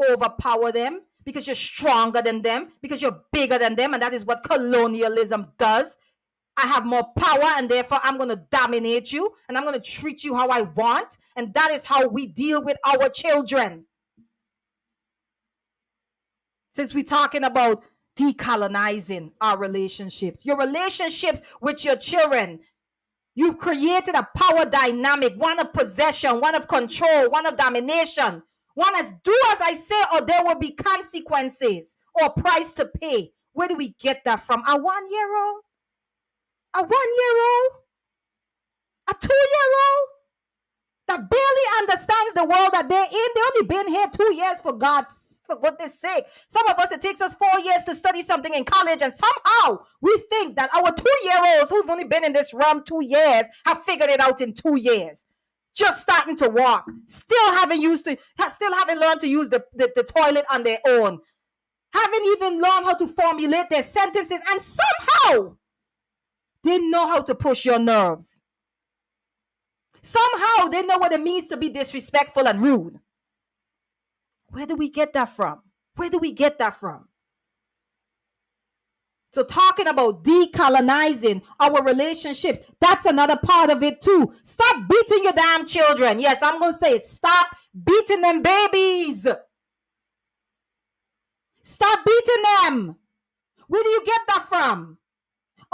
overpower them. Because you're stronger than them. Because you're bigger than them. And that is what colonialism does. I have more power and therefore I'm going to dominate you and I'm going to treat you how I want. And that is how we deal with our children. Since we're talking about decolonizing our relationships, your relationships with your children, you've created a power dynamic, one of possession, one of control, one of domination, one as do as I say or there will be consequences or price to pay. Where do we get that from? A 1-year-old? A 1-year-old? A 2-year-old? That barely understands the world that they're in. They only been here 2 years for goodness sake. Some of us, it takes us 4 years to study something in college, and somehow we think that our 2-year-olds who've only been in this realm 2 years have figured it out in 2 years. Just starting to walk, still haven't learned to use the toilet on their own, haven't even learned how to formulate their sentences, and somehow they know how to push your nerves. Somehow they know what it means to be disrespectful and rude. Where do we get that from? Where do we get that from? So talking about decolonizing our relationships, that's another part of it too. Stop beating your damn children. Yes, I'm going to say it. Stop beating them babies. Stop beating them. Where do you get that from?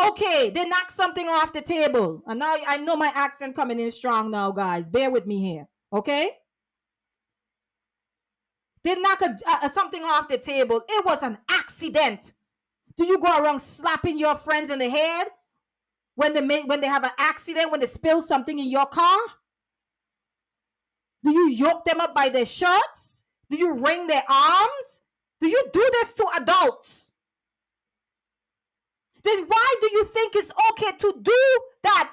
Okay, they knock something off the table. And now I know my accent coming in strong now, guys. Bear with me here. Okay? They knock something off the table. It was an accident. Do you go around slapping your friends in the head when they have an accident, when they spill something in your car? Do you yoke them up by their shirts? Do you wring their arms? Do you do this to adults? Then why do you think it's okay to do that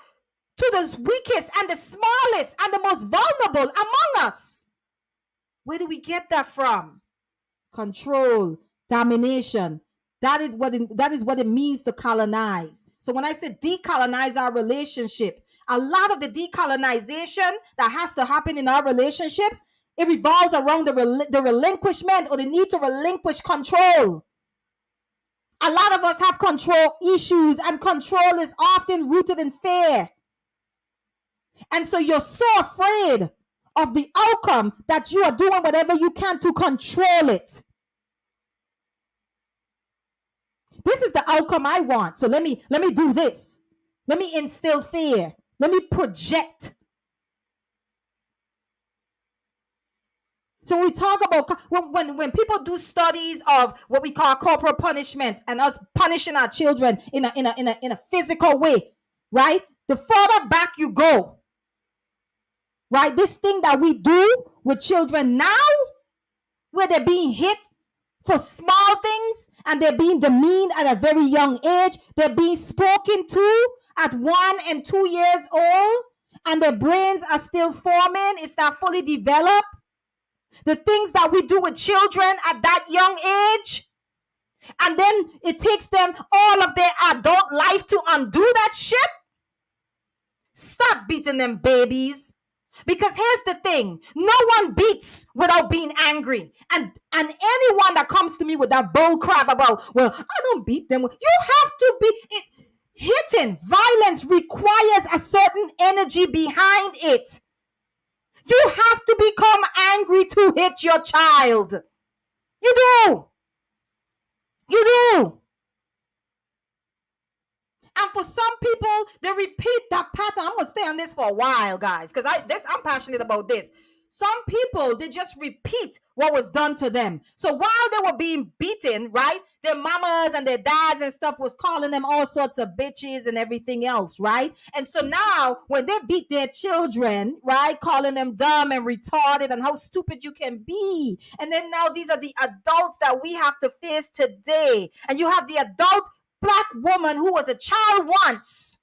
to the weakest and the smallest and the most vulnerable among us? Where do we get that from? Control, domination. That is what it means to colonize. So when I say decolonize our relationship, a lot of the decolonization that has to happen in our relationships, it revolves around the relinquishment or the need to relinquish control. A lot of us have control issues, and control is often rooted in fear. And so you're so afraid of the outcome that you are doing whatever you can to control it. This is the outcome I want. So let me do this. Let me instill fear. Let me project. So we talk about when people do studies of what we call corporal punishment and us punishing our children in a physical way, right? The further back you go, right? This thing that we do with children now, where they're being hit for small things and they're being demeaned at a very young age, they're being spoken to at 1 and 2 years old, and their brains are still forming, it's not fully developed. The things that we do with children at that young age, and then it takes them all of their adult life to undo that shit. Stop beating them babies. Because here's the thing, no one beats without being angry. And anyone that comes to me with that bull crap about, well, I don't beat them. You have to be hitting. Violence requires a certain energy behind it. You have to become angry to hit your child. You do. You do. And for some people, they repeat that pattern. I'm going to stay on this for a while, guys, because I'm passionate about this. Some people, they just repeat what was done to them. So while they were being beaten, right, their mamas and their dads and stuff was calling them all sorts of bitches and everything else, right? And so now when they beat their children, right, calling them dumb and retarded and how stupid you can be. And then now these are the adults that we have to face today. And you have the adult Black woman who was a child once,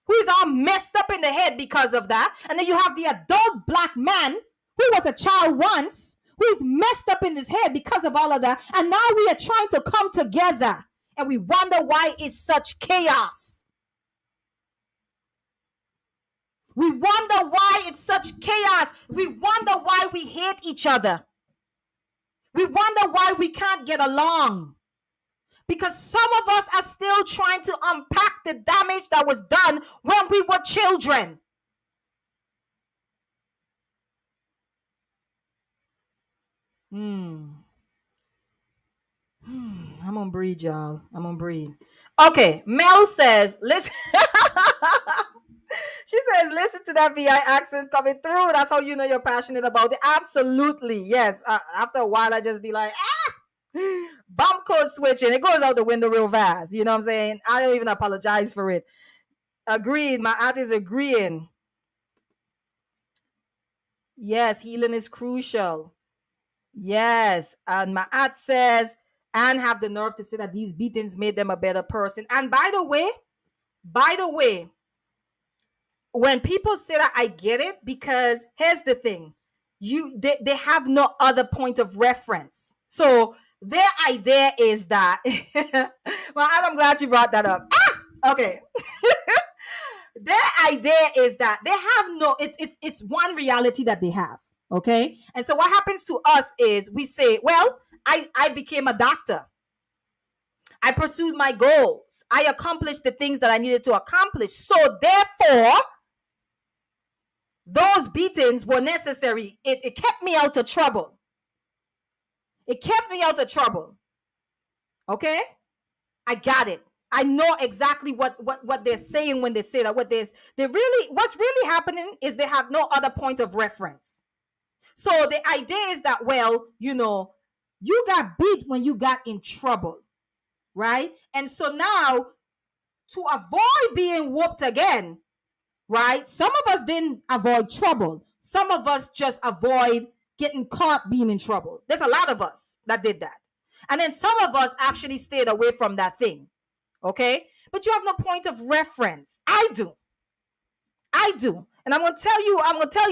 who is all messed up in the head because of that. And then you have the adult Black man who was a child once, who is messed up in his head because of all of that. And now we are trying to come together and we wonder why it's such chaos. We wonder why it's such chaos. We wonder why we hate each other. We wonder why we can't get along. Because some of us are still trying to unpack the damage that was done when we were children. I'm gonna breathe, y'all. I'm gonna breathe. Okay, Mel says, listen. She says, listen to that VI accent coming through. That's how you know you're passionate about it. Absolutely, yes. After a while, I just be like, bump code switching. It goes out the window real fast. You know what I'm saying? I don't even apologize for it. Agreed. My aunt is agreeing. Yes, healing is crucial. Yes. And my aunt says, and have the nerve to say that these beatings made them a better person. And by the way, when people say that, I get it, because here's the thing. They have no other point of reference. So their idea is that well, I'm glad you brought that up. Okay. Their idea is that they have no, it's one reality that they have. Okay. And so what happens to us is we say, well, I became a doctor. I pursued my goals. I accomplished the things that I needed to accomplish. So therefore, those beatings were necessary. It kept me out of trouble. It kept me out of trouble. Okay? I got it. I know exactly what they're saying when they say that. What's really happening is they have no other point of reference. So the idea is that, well, you got beat when you got in trouble, right? And so now, to avoid being whooped again, right? Some of us didn't avoid trouble. Some of us just avoid getting caught being in trouble. There's a lot of us that did that. And then some of us actually stayed away from that thing. Okay? But you have no point of reference. I do. And I'm going to tell you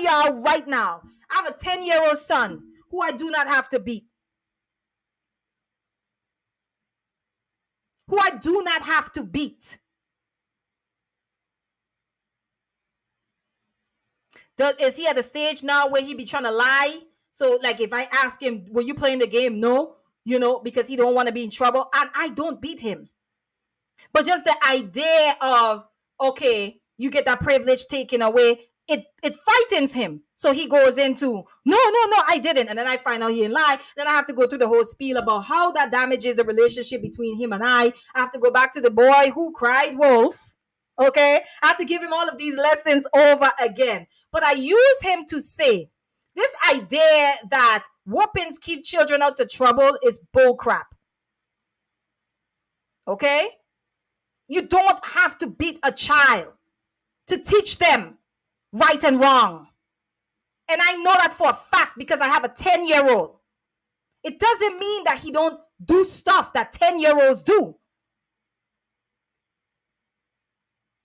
all right now. I have a 10-year-old son who I do not have to beat. Who I do not have to beat. Is he at a stage now where he be trying to lie? So, like, if I ask him, were you playing the game? No, because he don't want to be in trouble. And I don't beat him. But just the idea of, okay, you get that privilege taken away, it frightens him. So he goes into, no, I didn't. And then I find out he didn't lie. Then I have to go through the whole spiel about how that damages the relationship between him and I have to go back to the boy who cried wolf. Okay? I have to give him all of these lessons over again. But I use him to say, this idea that whoopings keep children out of trouble is bullcrap. Okay? You don't have to beat a child to teach them right and wrong. And I know that for a fact because I have a 10-year-old. It doesn't mean that he don't do stuff that 10-year-olds do.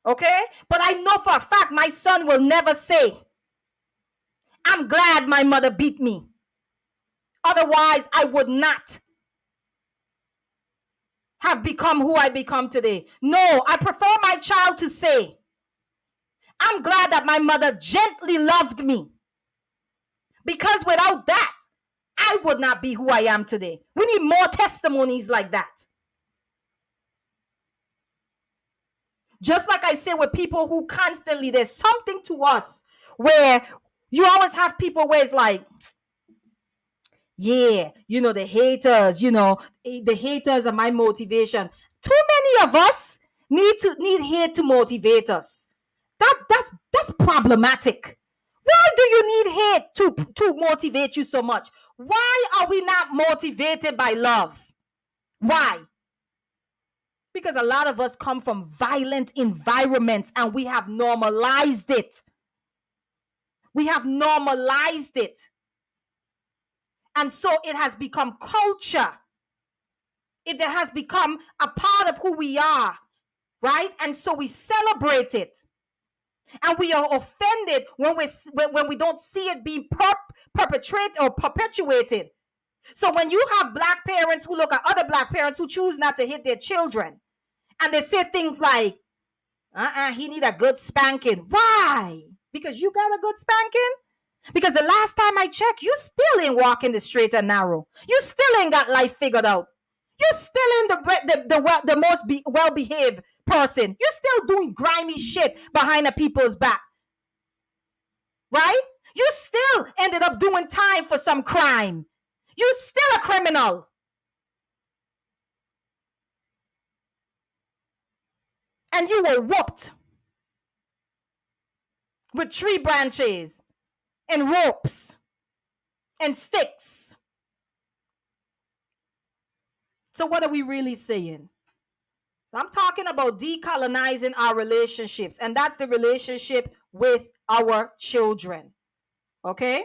Okay? But I know for a fact my son will never say, I'm glad my mother beat me. Otherwise, I would not have become who I become today. No, I prefer my child to say, I'm glad that my mother gently loved me. Because without that, I would not be who I am today. We need more testimonies like that. Just like I say with people who constantly, there's something to us where you always have people where it's like, yeah, the haters, the haters are my motivation. Too many of us need hate to motivate us. That's problematic. Why do you need hate to motivate you so much? Why are we not motivated by love? Why? Because a lot of us come from violent environments and we have normalized it. We have normalized it. And so it has become culture. It has become a part of who we are, right? And so we celebrate it. And we are offended when we don't see it being perpetrated or perpetuated. So when you have black parents who look at other black parents who choose not to hit their children, and they say things like, he need a good spanking. Why? Because you got a good spanking? Because the last time I checked, you still ain't walking the straight and narrow. You still ain't got life figured out. You still ain't the most well-behaved person. You still doing grimy shit behind the people's back. Right? You still ended up doing time for some crime. You still a criminal. And you were whooped with tree branches and ropes and sticks. So what are we really saying? I'm talking about decolonizing our relationships, and that's the relationship with our children. Okay?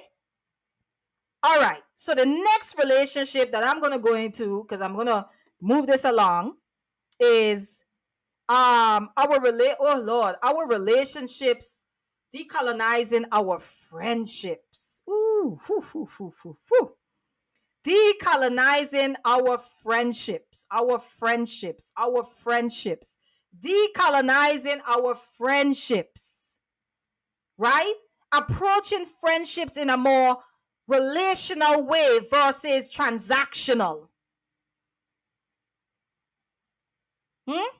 All right. So the next relationship that I'm going to go into, because I'm going to move this along, is our relationships, decolonizing our friendships. Ooh, decolonizing our friendships, decolonizing our friendships, right? Approaching friendships in a more relational way versus transactional. Hmm?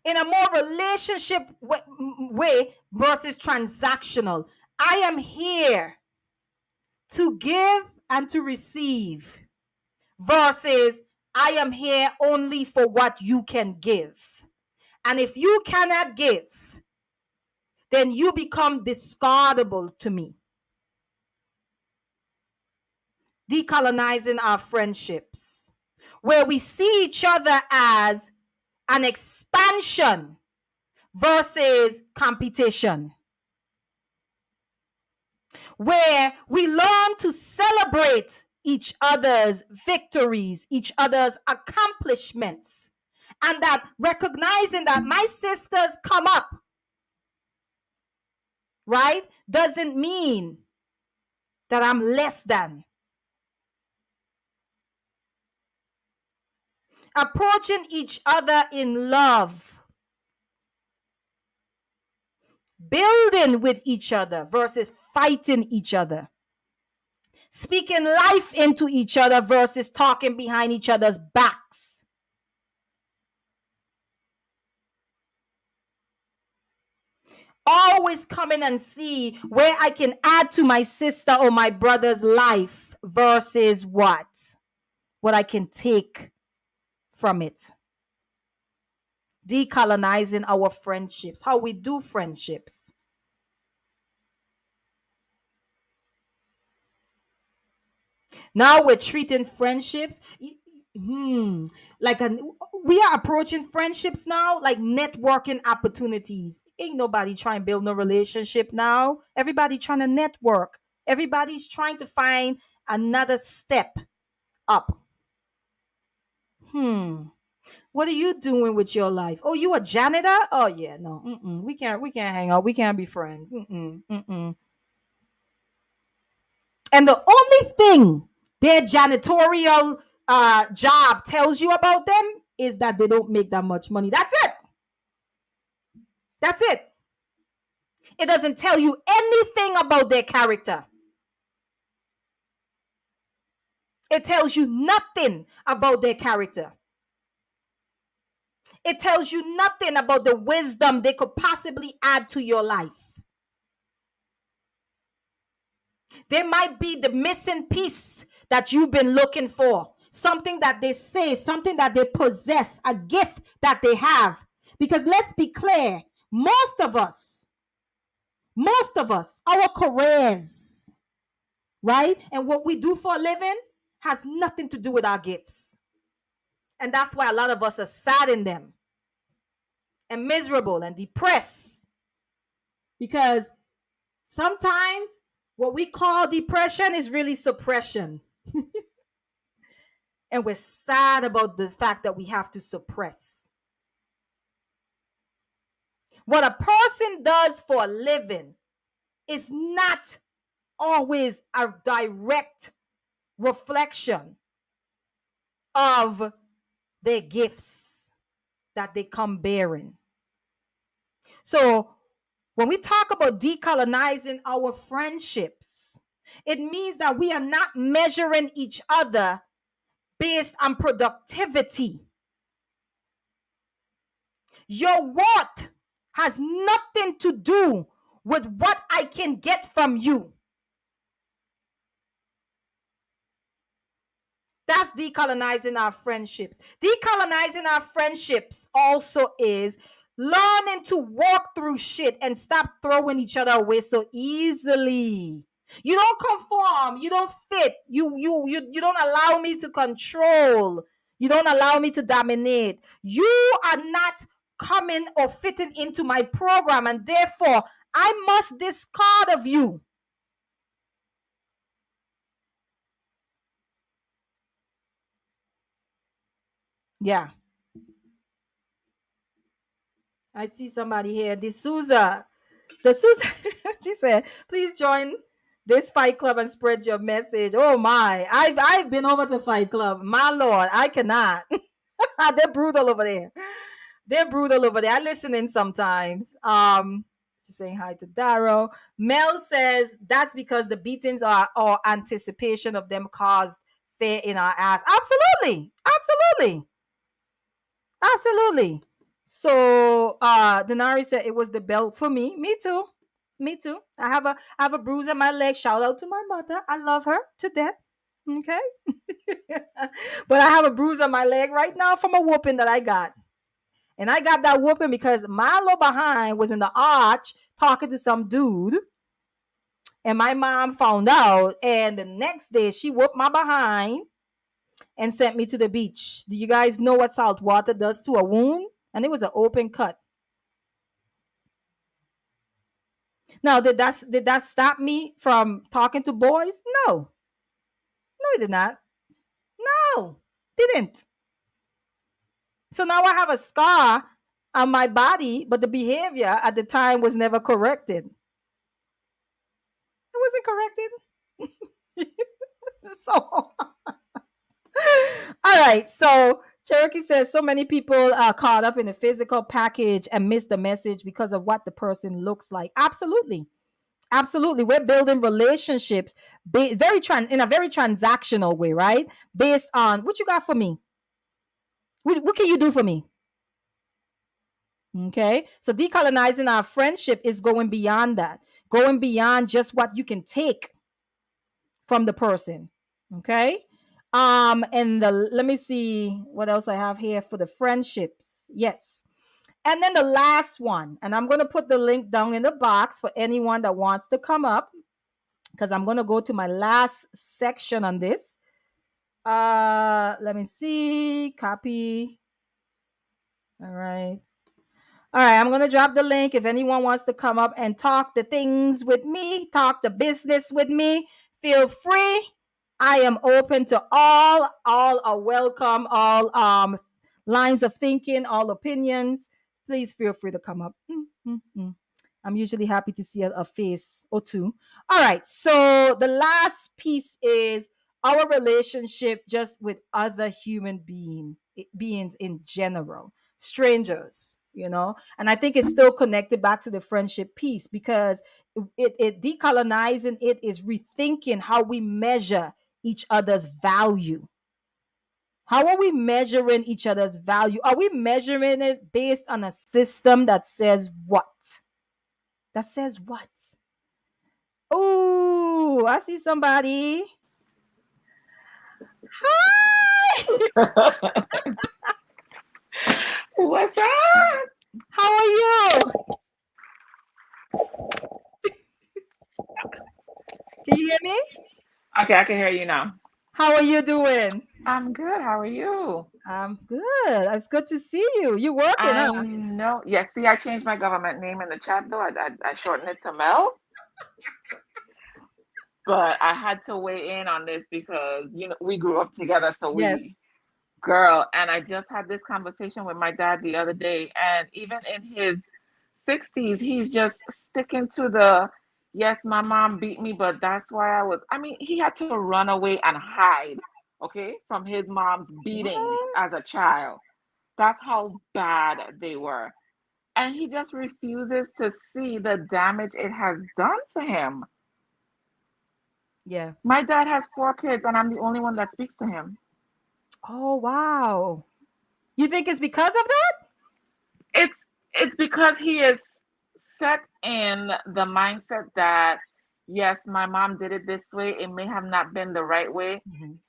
In a more relationship way versus transactional. I am here to give and to receive versus I am here only for what you can give. And if you cannot give, then you become discardable to me. Decolonizing our friendships, where we see each other as an expansion versus competition, where we learn to celebrate each other's victories, each other's accomplishments, and that recognizing that my sisters come up, right, doesn't mean that I'm less than. Approaching each other in love, building with each other versus fighting each other, speaking life into each other versus talking behind each other's backs. Always come in and see where I can add to my sister or my brother's life versus what I can take from it. Decolonizing our friendships, how we do friendships. Now we're treating friendships like we are approaching friendships now like networking opportunities. Ain't nobody trying to build no relationship now. Everybody trying to network. Everybody's trying to find another step up. What are you doing with your life? Oh, you a janitor? Oh yeah, no. We can't hang out. We can't be friends. And the only thing their janitorial job tells you about them is that they don't make that much money. That's it. That's it. It doesn't tell you anything about their character. It tells you nothing about their character. It tells you nothing about the wisdom they could possibly add to your life. They might be the missing piece that you've been looking for. Something that they say, something that they possess, a gift that they have. Because let's be clear, most of us, our careers, right? And what we do for a living has nothing to do with our gifts. And that's why a lot of us are sad in them and miserable and depressed. Because sometimes what we call depression is really suppression. And we're sad about the fact that we have to suppress. What a person does for a living is not always a direct reflection of their gifts that they come bearing. So when we talk about decolonizing our friendships, it means that we are not measuring each other based on productivity. Your worth has nothing to do with what I can get from you. That's decolonizing our friendships. Decolonizing our friendships also is learning to walk through shit and stop throwing each other away so easily. You don't conform. You don't fit. You don't allow me to control. You don't allow me to dominate. You are not coming or fitting into my program, and therefore I must discard of you. Yeah. I see somebody here. D'Souza. She said, please join this Fight Club and spread your message. Oh my. I've been over to Fight Club. My Lord, I cannot. They're brutal over there. I listen in sometimes. She's saying hi to Darrow. Mel says that's because the beatings are or anticipation of them caused fear in our ass. Absolutely. Absolutely. Absolutely. So Denari said it was the belt for me. Me too. Me too. I have a bruise on my leg. Shout out to my mother. I love her to death. Okay. But I have a bruise on my leg right now from a whooping that I got. And I got that whooping because Milo behind was in the arch talking to some dude. And my mom found out. And the next day she whooped my behind and sent me to the beach. Do you guys know what salt water does to a wound? And it was an open cut. Now, did that stop me from talking to boys? No. No, it did not. No, didn't. So now I have a scar on my body, but the behavior at the time was never corrected. It wasn't corrected. So all right. So Cherokee says so many people are caught up in the physical package and miss the message because of what the person looks like. Absolutely. Absolutely. We're building relationships in a very transactional way, right? Based on what you got for me. What can you do for me? Okay. So decolonizing our friendship is going beyond that, going beyond just what you can take from the person. Okay. And let me see what else I have here for the friendships. Yes. And then the last one, and I'm going to put the link down in the box for anyone that wants to come up because I'm going to go to my last section on this. Let me see. Copy. All right. All right, I'm going to drop the link. If anyone wants to come up and talk the things with me, talk the business with me, feel free. I am open to all. All are welcome. All lines of thinking, all opinions. Please feel free to come up. I'm usually happy to see a face or two. All right, so the last piece is our relationship just with other human beings in general, strangers, and I think it's still connected back to the friendship piece because it decolonizing it is rethinking how we measure each other's value. How are we measuring each other's value? Are we measuring it based on a system that says what? That says what? Oh, I see somebody. Hi. What's up? How are you? Can you hear me? Okay, I can hear you now. How are you doing? I'm good. How are you? I'm good. It's good to see you. You working, I huh? know. Yes, see, I changed my government name in the chat though. I shortened it to Mel, but I had to weigh in on this because we grew up together, so Yes. girl, and I just had this conversation with my dad the other day, and even in his 60s, he's just sticking to the yes, my mom beat me, but that's why I mean, he had to run away and hide, okay, from his mom's beatings What? as a child. That's how bad they were. And he just refuses to see the damage it has done to him. Yeah. My dad has 4 kids, and I'm the only one that speaks to him. Oh, wow. You think it's because of that? It's it's because he is set in the mindset that yes, my mom did it this way. It may have not been the right way, Mhm.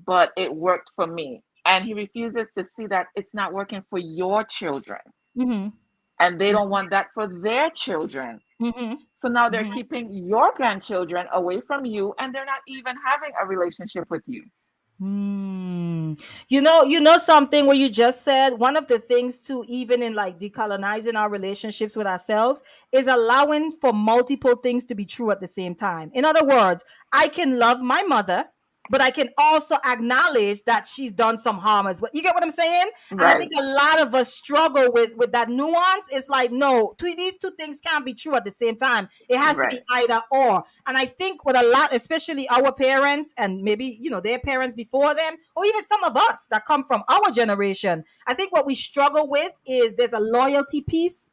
but it worked for me. And he refuses to see that it's not working for your children. Mhm. And they don't want that for their children. Mhm. So now they're Mhm. keeping your grandchildren away from you and they're not even having a relationship with you. Hmm. You know something where you just said one of the things too, even in like decolonizing our relationships with ourselves, is allowing for multiple things to be true at the same time. In other words, I can love my mother, but I can also acknowledge that she's done some harm as well. You get what I'm saying? And I think Right, a lot of us struggle with that nuance. It's like, no, these two things can't be true at the same time. It has to be right, either or. And I think with a lot, especially our parents and maybe, their parents before them, or even some of us that come from our generation, I think what we struggle with is there's a loyalty piece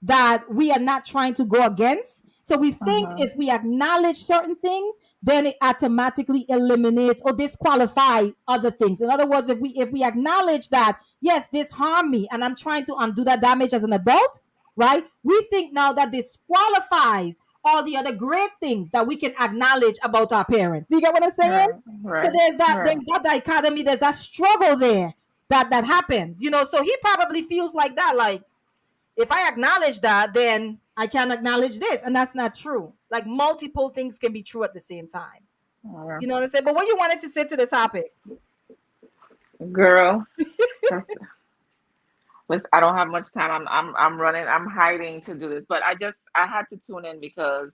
that we are not trying to go against. So we think Mhm. if we acknowledge certain things, then it automatically eliminates or disqualify other things. In other words, if we acknowledge that yes, this harmed me and I'm trying to undo that damage as an adult, right? We think now that disqualifies all the other great things that we can acknowledge about our parents. Do you get what I'm saying? Right. So Right. there's that Right. there's that dichotomy, there's that struggle there that happens. So he probably feels like that, like if I acknowledge that, then I can acknowledge this. And that's not true. Like multiple things can be true at the same time. Yeah. You know what I'm saying? But what you wanted to say to the topic? Girl, that's, listen, I don't have much time. I'm running. I'm hiding to do this, but I had to tune in because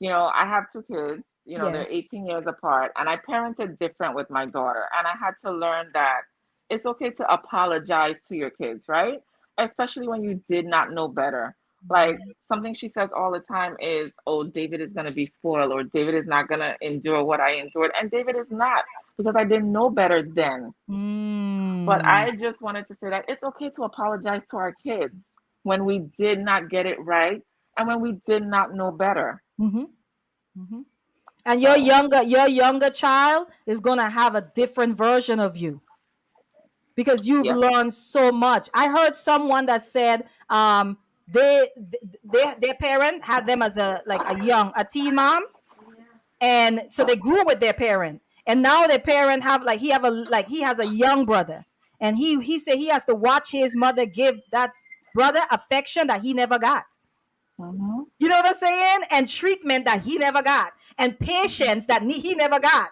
I have two kids. Yeah. They're 18 years apart, and I parented different with my daughter, and I had to learn that it's okay to apologize to your kids, right? Especially when you did not know better. Like something she says all the time is, "Oh, David is going to be spoiled, or David is not going to endure what I endured," and David is not because I didn't know better then. But Mm. I just wanted to say that it's okay to apologize to our kids when we did not get it right and when we did not know better. Mm-hmm. Mm-hmm. And your So, younger child is gonna have a different version of you because you've yep. learned so much. I heard someone that said their parent had them as a teen mom, and so they grew with their parent, and now their parent have like he has a young brother, and he said he has to watch his mother give that brother affection that he never got. Hmm. You know what I'm saying? And treatment that he never got, and patience that he never got.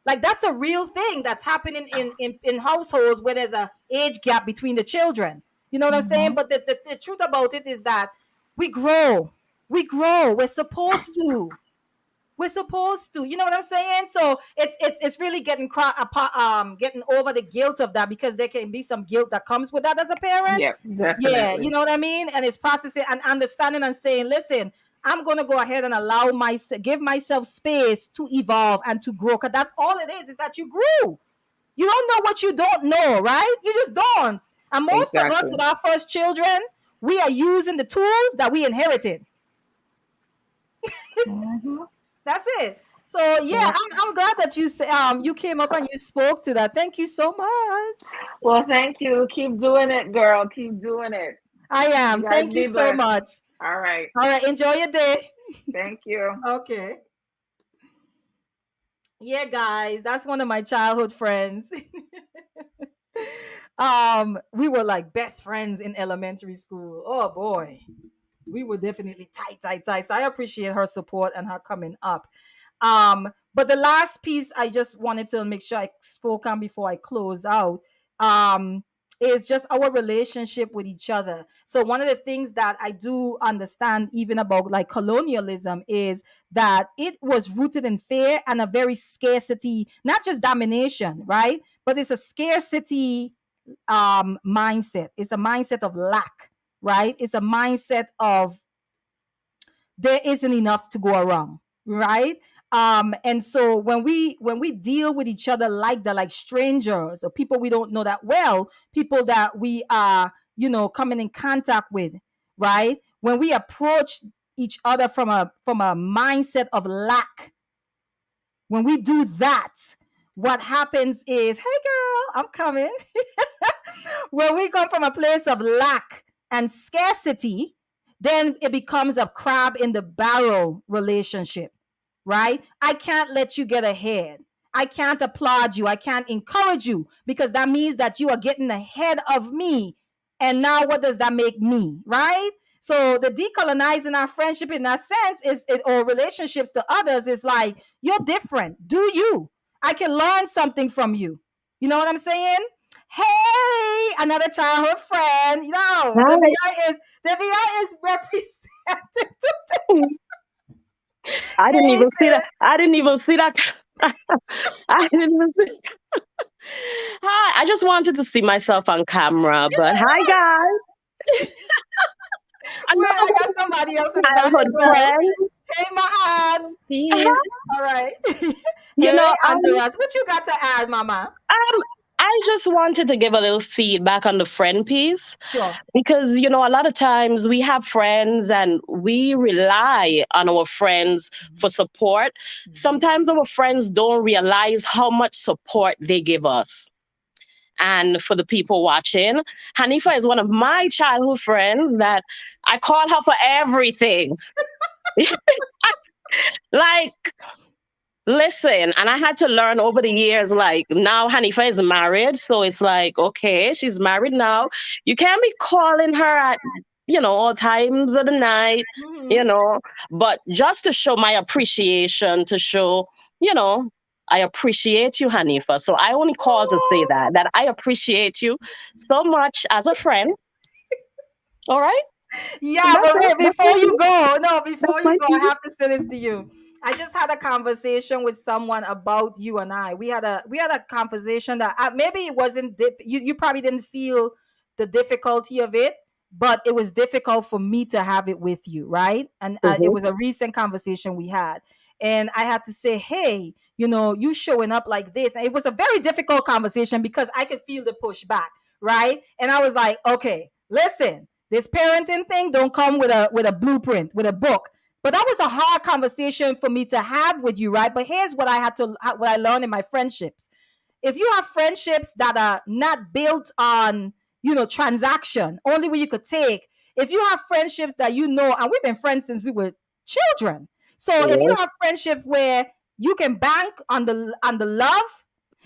Like that's a real thing that's happening in households where there's a age gap between the children. You know what I'm saying? Hmm. But the truth about it is that we grow. We grow. We're supposed to. We're supposed to. You know what I'm saying? So it's really getting over the guilt of that, because there can be some guilt that comes with that as a parent. Yep, Yeah, you definitely. know what I mean? And it's processing and understanding and saying, listen, I'm gonna go ahead and give myself space to evolve and to grow. Cause that's all it is that you grew. You don't know what you don't know, right? You just don't. And most of us with Exactly. our first children, we are using the tools that we inherited. Hmm. That's it. So yeah, Yep. I'm glad that you came up and you spoke to that. Thank you so much. Well, thank you. Keep doing it, girl. Keep doing it. I You am. guys Thank you be so blessed. much. All right. All right, enjoy your day. Thank you. Okay. Yeah, guys, that's one of my childhood friends. We were like best friends in elementary school. Oh boy, we were definitely tight, tight, tight. So I appreciate her support and her coming up. But the last piece I just wanted to make sure I spoke on before I close out um, is just our relationship with each other. So one of the things that I do understand even about like colonialism is that it was rooted in fear and a very scarcity, not just domination, right? But it's a scarcity mindset. It's a mindset of lack, right? It's a mindset of there isn't enough to go around, right? And so when we deal with each other like that, like strangers or people we don't know that well, people that we are coming in contact with, right? When we approach each other from a mindset of lack, when we do that, what happens is, hey girl, I'm coming. When we come from a place of lack and scarcity, then it becomes a crab in the barrel relationship, right? I can't let you get ahead. I can't applaud you. I can't encourage you because that means that you are getting ahead of me. And now what does that make me, right? So the decolonizing our friendship in that sense or relationships to others is like, you're different. Do you? I can learn something from you. You know what I'm saying? Hey, another childhood friend. The Hi. VI is represented. I didn't Hey even see that. sis. I didn't even see that. I didn't even see. Hi. I just wanted to see myself on camera, but hi, guys. Wait, I Another got somebody else in the back childhood as well. friend. Hey, Mahat. Peace. All right. You Hey, know, Antaras. What you got to add, Mama? um, I just wanted to give a little feedback on the friend piece Sure. because, you know, a lot of times we have friends and we rely on our friends for support. Mhm. Sometimes our friends don't realize how much support they give us. And for the people watching, Hanifa is one of my childhood friends that I call her for everything. Like, listen, and I had to learn over the years, like now Hanifa is married. So it's like, okay, she's married now. You can't be calling her at, you know, all times of the night, you Mhm. know, but just to show my appreciation, to show, you know, I appreciate you, Hanifa. So I only call to say that I appreciate you so much as a friend. All right. Yeah, That's but it. wait, That's before my you piece. go, no, That's before you my go, I piece. have to say this to you. I just had a conversation with someone about you and I. We had a conversation that maybe it wasn't you probably didn't feel the difficulty of it, but it was difficult for me to have it with you, right? And it Mm-hmm. was a recent conversation we had, and I had to say, hey, you showing up like this, and it was a very difficult conversation because I could feel the pushback, right? And I was like, okay, listen, this parenting thing don't come with a blueprint, with a book. But that was a hard conversation for me to have with you, right? But here's what I learned in my friendships. If you have friendships that are not built on, transaction, only where you could take. If you have friendships that and we've been friends since we were children. So if you Yes. have friendship where you can bank on the love,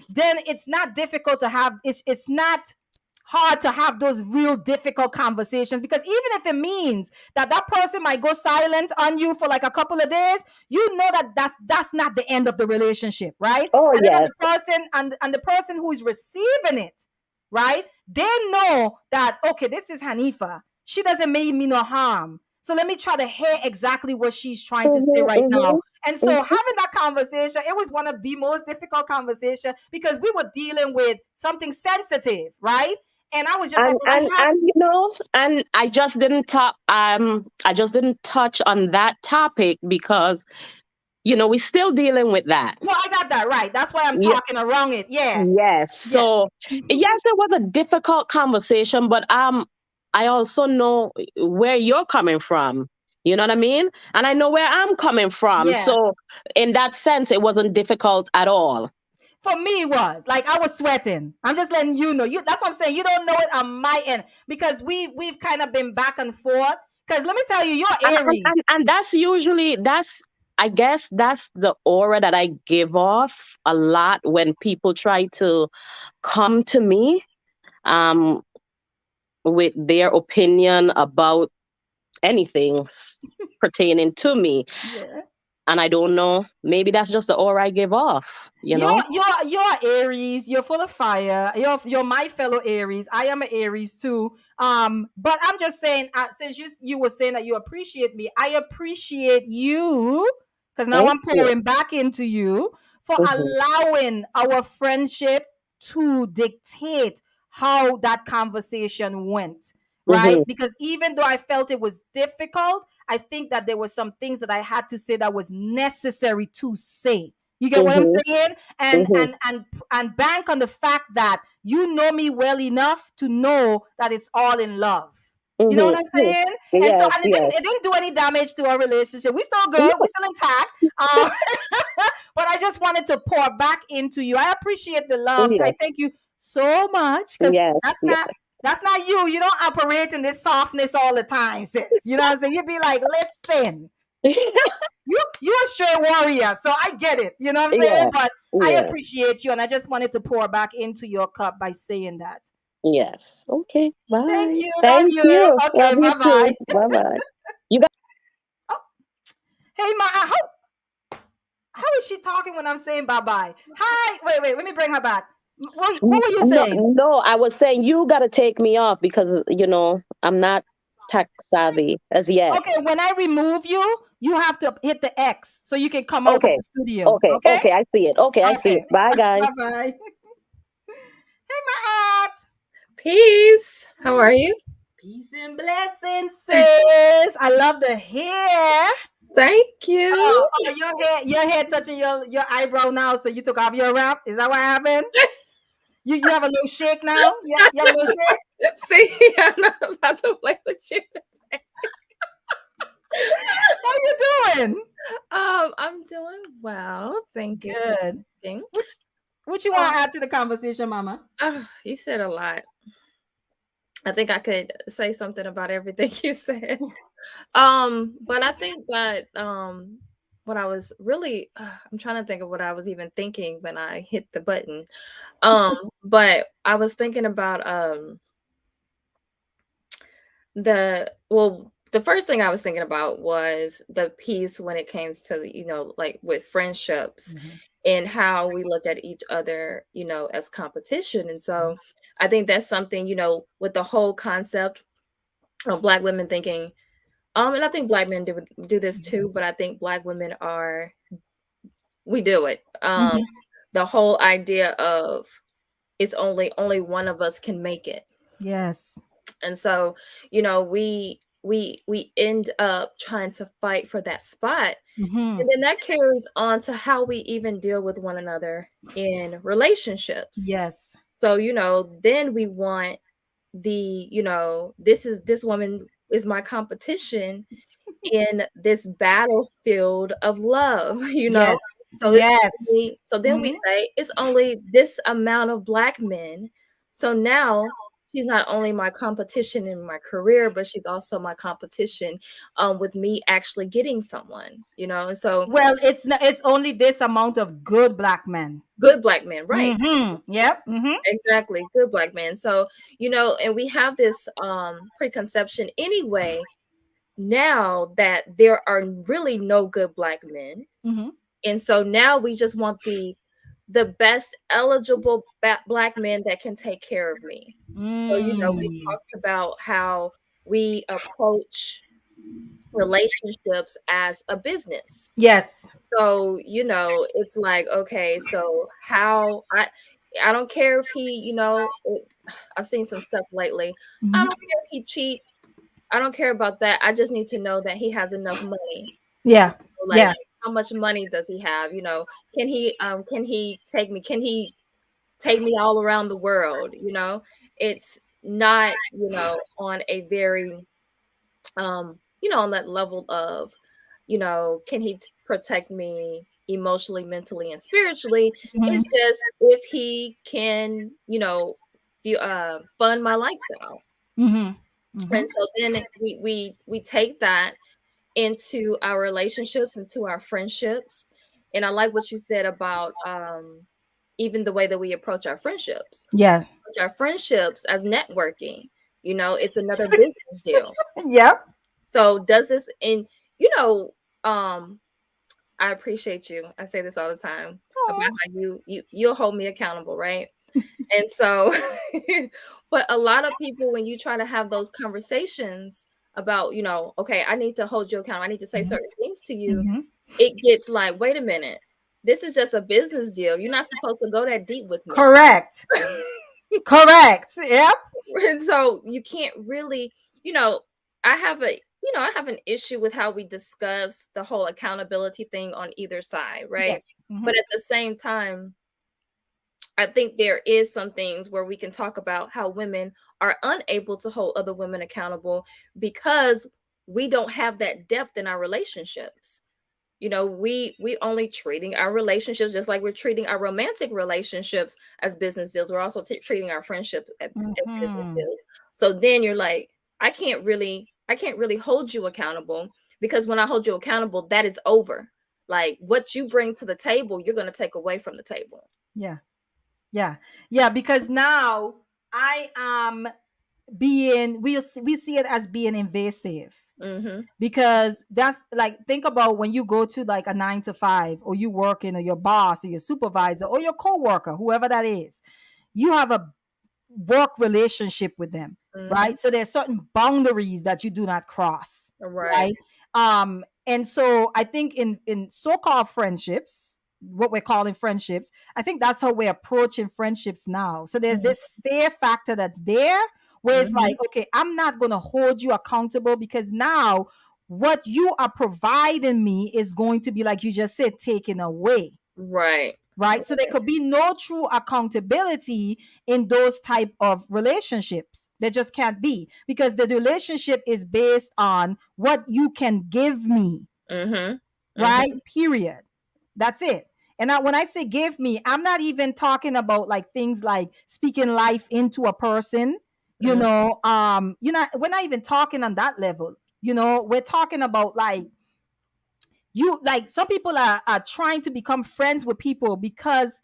then it's not difficult to have it's not hard to have those real difficult conversations, because even if it means that person might go silent on you for like a couple of days, that's not the end of the relationship, right? Oh, And then on yes. the person and the person who is receiving it, right, they know that, okay, this is Hanifa, she doesn't mean me no harm, so let me try to hear exactly what she's trying to say Mm-hmm, right now. And so mm-hmm. having that conversation, it was one of the most difficult conversations because we were dealing with something sensitive, right? And I was just like, and but I and have. and you know, and I just didn't touch on that topic because, you know, we're still dealing with that. No, I got that right. That's why I'm Yeah. talking around it. Yeah. Yes. Yes. So yes, it was a difficult conversation, but I also know where you're coming from. You know what I mean? And I know where I'm coming from. Yeah. So in that sense, it wasn't difficult at all. For me, it was like I was sweating. I'm just letting you know. That's what I'm saying. You don't know it on my end because we've kind of been back and forth. Because let me tell you, you're and and, Aries. and, and that's usually that's I guess that's the aura that I give off a lot when people try to come to me um with their opinion about anything pertaining to me. Yeah. And I don't know, maybe that's just the aura I give off, you You're know. you're Aries. You're full of fire. You're my fellow Aries. I am an Aries too. But I'm just saying, since you were saying that you appreciate me, I appreciate you because now Thank I'm you. pouring back into you for Hmm. allowing our friendship to dictate how that conversation went. Right? Hmm. Because even though I felt it was difficult, I think that there were some things that I had to say that was necessary to say. You get what I'm Hmm. saying? And Hmm. and and and bank on the fact that you know me well enough to know that it's all in love. You know what Hmm. I'm saying? And so, Yes, and it didn't yes. it didn't do any damage to our relationship. We still good. We No. still intact. Um, but I just wanted to pour back into you. I appreciate the love. I Yes, thank you so much because yes, that's not you. You don't operate in this softness all the time, sis. You know what I'm saying? You'd be like, listen, yes. you a straight warrior, so I get it. You know what I'm saying? Yeah, But I yeah, appreciate you, and I just wanted to pour back into your cup by saying that. yes. Okay, Thank bye. you, love Thank you. you. Okay, Love you bye bye. too. Bye bye. You Oh, hey, how is she talking when I'm saying bye bye? Hi, wait, let me bring her back. What were you No, saying? no, I was saying you got to take me off because, you know, I'm not tech savvy as yet. Okay, when I remove you, you have to hit the X so you can come out of Okay, the studio. okay, Okay, okay. I see it. Okay, I see okay. it. Bye, guys. Bye bye. Hey, my aunt. Peace. How are you? Peace and blessings, sis. I love the hair. Thank you. Your hair touching your eyebrow now, so you took off your wrap. Is that what happened? You have a little shake now? Yeah, you have a little shake? See, I'm not about to play with you. How you doing? I'm doing well. Thank you for Good. asking. What, what you want to add to the conversation, Mama? You said a lot. I think I could say something about everything you said. But I think that what I was really I'm trying to think of what I was even thinking when I hit the button. But I was thinking about the first thing I was thinking about was the piece when it came to like with friendships Mhm. and how we look at each other, as competition. And so I think that's something, with the whole concept of Black women thinking, and I think Black men do this too, but I think Black women we do it. Mhm. The whole idea of it's only one of us can make it. Yes. And so, we end up trying to fight for that spot. Mhm. And then that carries on to how we even deal with one another in relationships. Yes. So, then we want this woman is my competition in this battlefield of love, Yes. So Yes. so then we Mhm. say it's only this amount of Black men. So now she's not only my competition in my career, but she's also my competition with me actually getting someone, and so Well, it's only this amount of good Black men. good Black men, right? Mhm. Yep. Mhm. Exactly, good Black men. So, and we have this preconception anyway now that there are really no good Black men. Mhm. And so now we just want the best eligible Black men that can take care of me. So, we Mm. talked about how we approach relationships as a business. Yes. So, it's like, okay, so I don't care if he, I've seen some stuff lately. I Mhm. don't care if he cheats. I don't care about that. I just need to know that he has enough money. Yeah. Like, Yeah. how much money does he have? Can he take me all around the world? It's not, on a very on that level of, can he protect me emotionally, mentally, and spiritually? Mhm. It's just if he can, fund my lifestyle. Mhm. Mhm. And so then we take that into our relationships, into our friendships. And I like what you said about even the way that we approach our friendships. Yeah. Approach our friendships as networking. It's another business deal. Yep. So does this in you know um I appreciate you. I say this all the time about Oh. how you'll hold me accountable, right? And so but a lot of people, when you try to have those conversations about, okay, I need to hold you accountable, I need to say Mhm. certain things to you, Mhm. it gets like, wait a minute, this is just a business deal. You're not supposed to go that deep with me. Correct. Correct. Yep. And so you can't really, you know, I have a I have an issue with how we discuss the whole accountability thing on either side, right? Yes. Mhm. But at the same time, I think there is some things where we can talk about how women are unable to hold other women accountable because we don't have that depth in our relationships. We only treating our relationships just like we're treating our romantic relationships as business deals. We're also treating our friendships as business Mhm. deals. So then you're like, I can't really hold you accountable, because when I hold you accountable, that is over. Like, what you bring to the table, you're going to take away from the table. Yeah. Yeah. Yeah. Because now I am being we see it as being invasive, Mm-hmm. because that's like, think about when you go to like a 9 to 5, or you working, or your boss, or your supervisor, or your coworker, whoever that is, you have a work relationship with them, Mm-hmm. right? So there's certain boundaries that you do not cross, Right. right? And so I think in so-called friendships, what we're calling friendships, I think that's how we're approaching friendships now. So there's this fear factor that's there, where it's Mm-hmm. like, okay, I'm not going to hold you accountable, because now what you are providing me is going to be, like you just said, taken away. Right. right? So there could be no true accountability in those type of relationships. There just can't be, because the relationship is based on what you can give me, Mm-hmm. right? Period. That's it. And when I say give me, I'm not even talking about like things like speaking life into a person. We're not even talking on that level. We're talking about like some people are trying to become friends with people because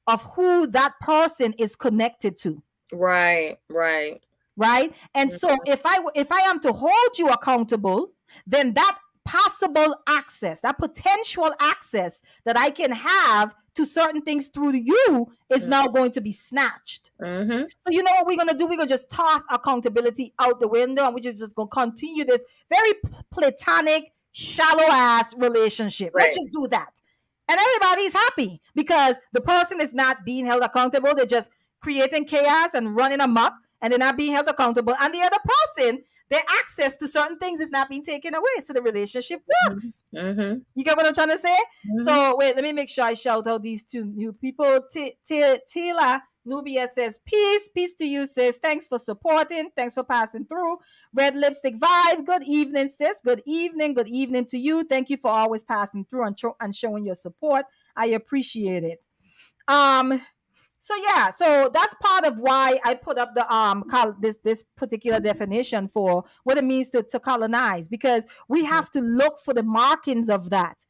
of who that person is connected to, Right, right. right? And so if I am to hold you accountable, then that possible access, that potential access that I can have to certain things through you is now going to be snatched. Mm-hmm. So you know what we're gonna do? We're gonna just toss accountability out the window, and we're just gonna continue this very platonic, shallow ass relationship. Let's Right. just do that, and everybody's happy because the person is not being held accountable. They're just creating chaos and running amok, and they're not being held accountable. And the other person, their access to certain things is not being taken away, so the relationship works. Mm-hmm. You get what I'm trying to say? So wait, let me make sure I shout out these two new people. Taylor Nubia says, peace to you, sis. Thanks for supporting. Thanks for passing through. Red Lipstick Vibe, good evening, sis. Good evening to you. Thank you for always passing through and showing your support. I appreciate it. So yeah, so that's part of why I put up the this particular definition for what it means to colonize, because we have to look for the markings of that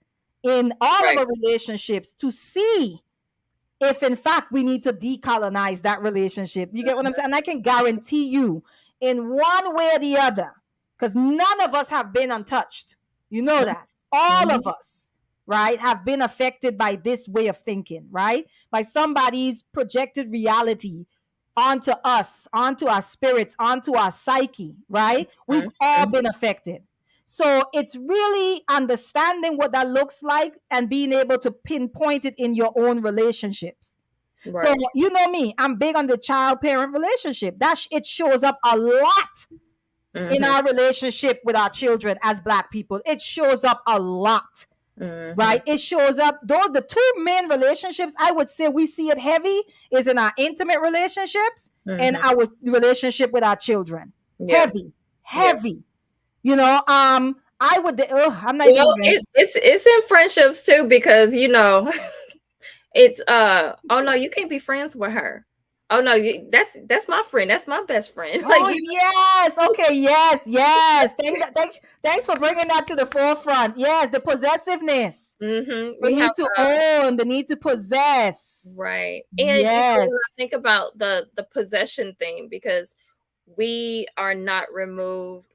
in all of Right. our relationships to see if in fact we need to decolonize that relationship. You get what I'm saying? And I can guarantee you, in one way or the other, because none of us have been untouched. You know that. All of us, right, have been affected by this way of thinking, right? By somebody's projected reality onto us, onto our spirits, onto our psyche, right? We've all been affected. So it's really understanding what that looks like and being able to pinpoint it in your own relationships. Right. So you know me, I'm big on the child-parent relationship. It shows up a lot in our relationship with our children as Black people. It shows up a lot. Right? It shows up. The two main relationships I would say we see it heavy is in our intimate relationships and our relationship with our children. Yeah. Heavy. I would. I'm not even Well, going. it's in friendships too, because it's oh no, you can't be friends with her. Oh no, that's my friend. That's my best friend. Like, Oh yes, okay, yes. Thanks for bringing that to the forefront. Yes, the possessiveness, the we have need to own, the need to possess. right. And when Yes. I think about the possession thing, because we are not removed.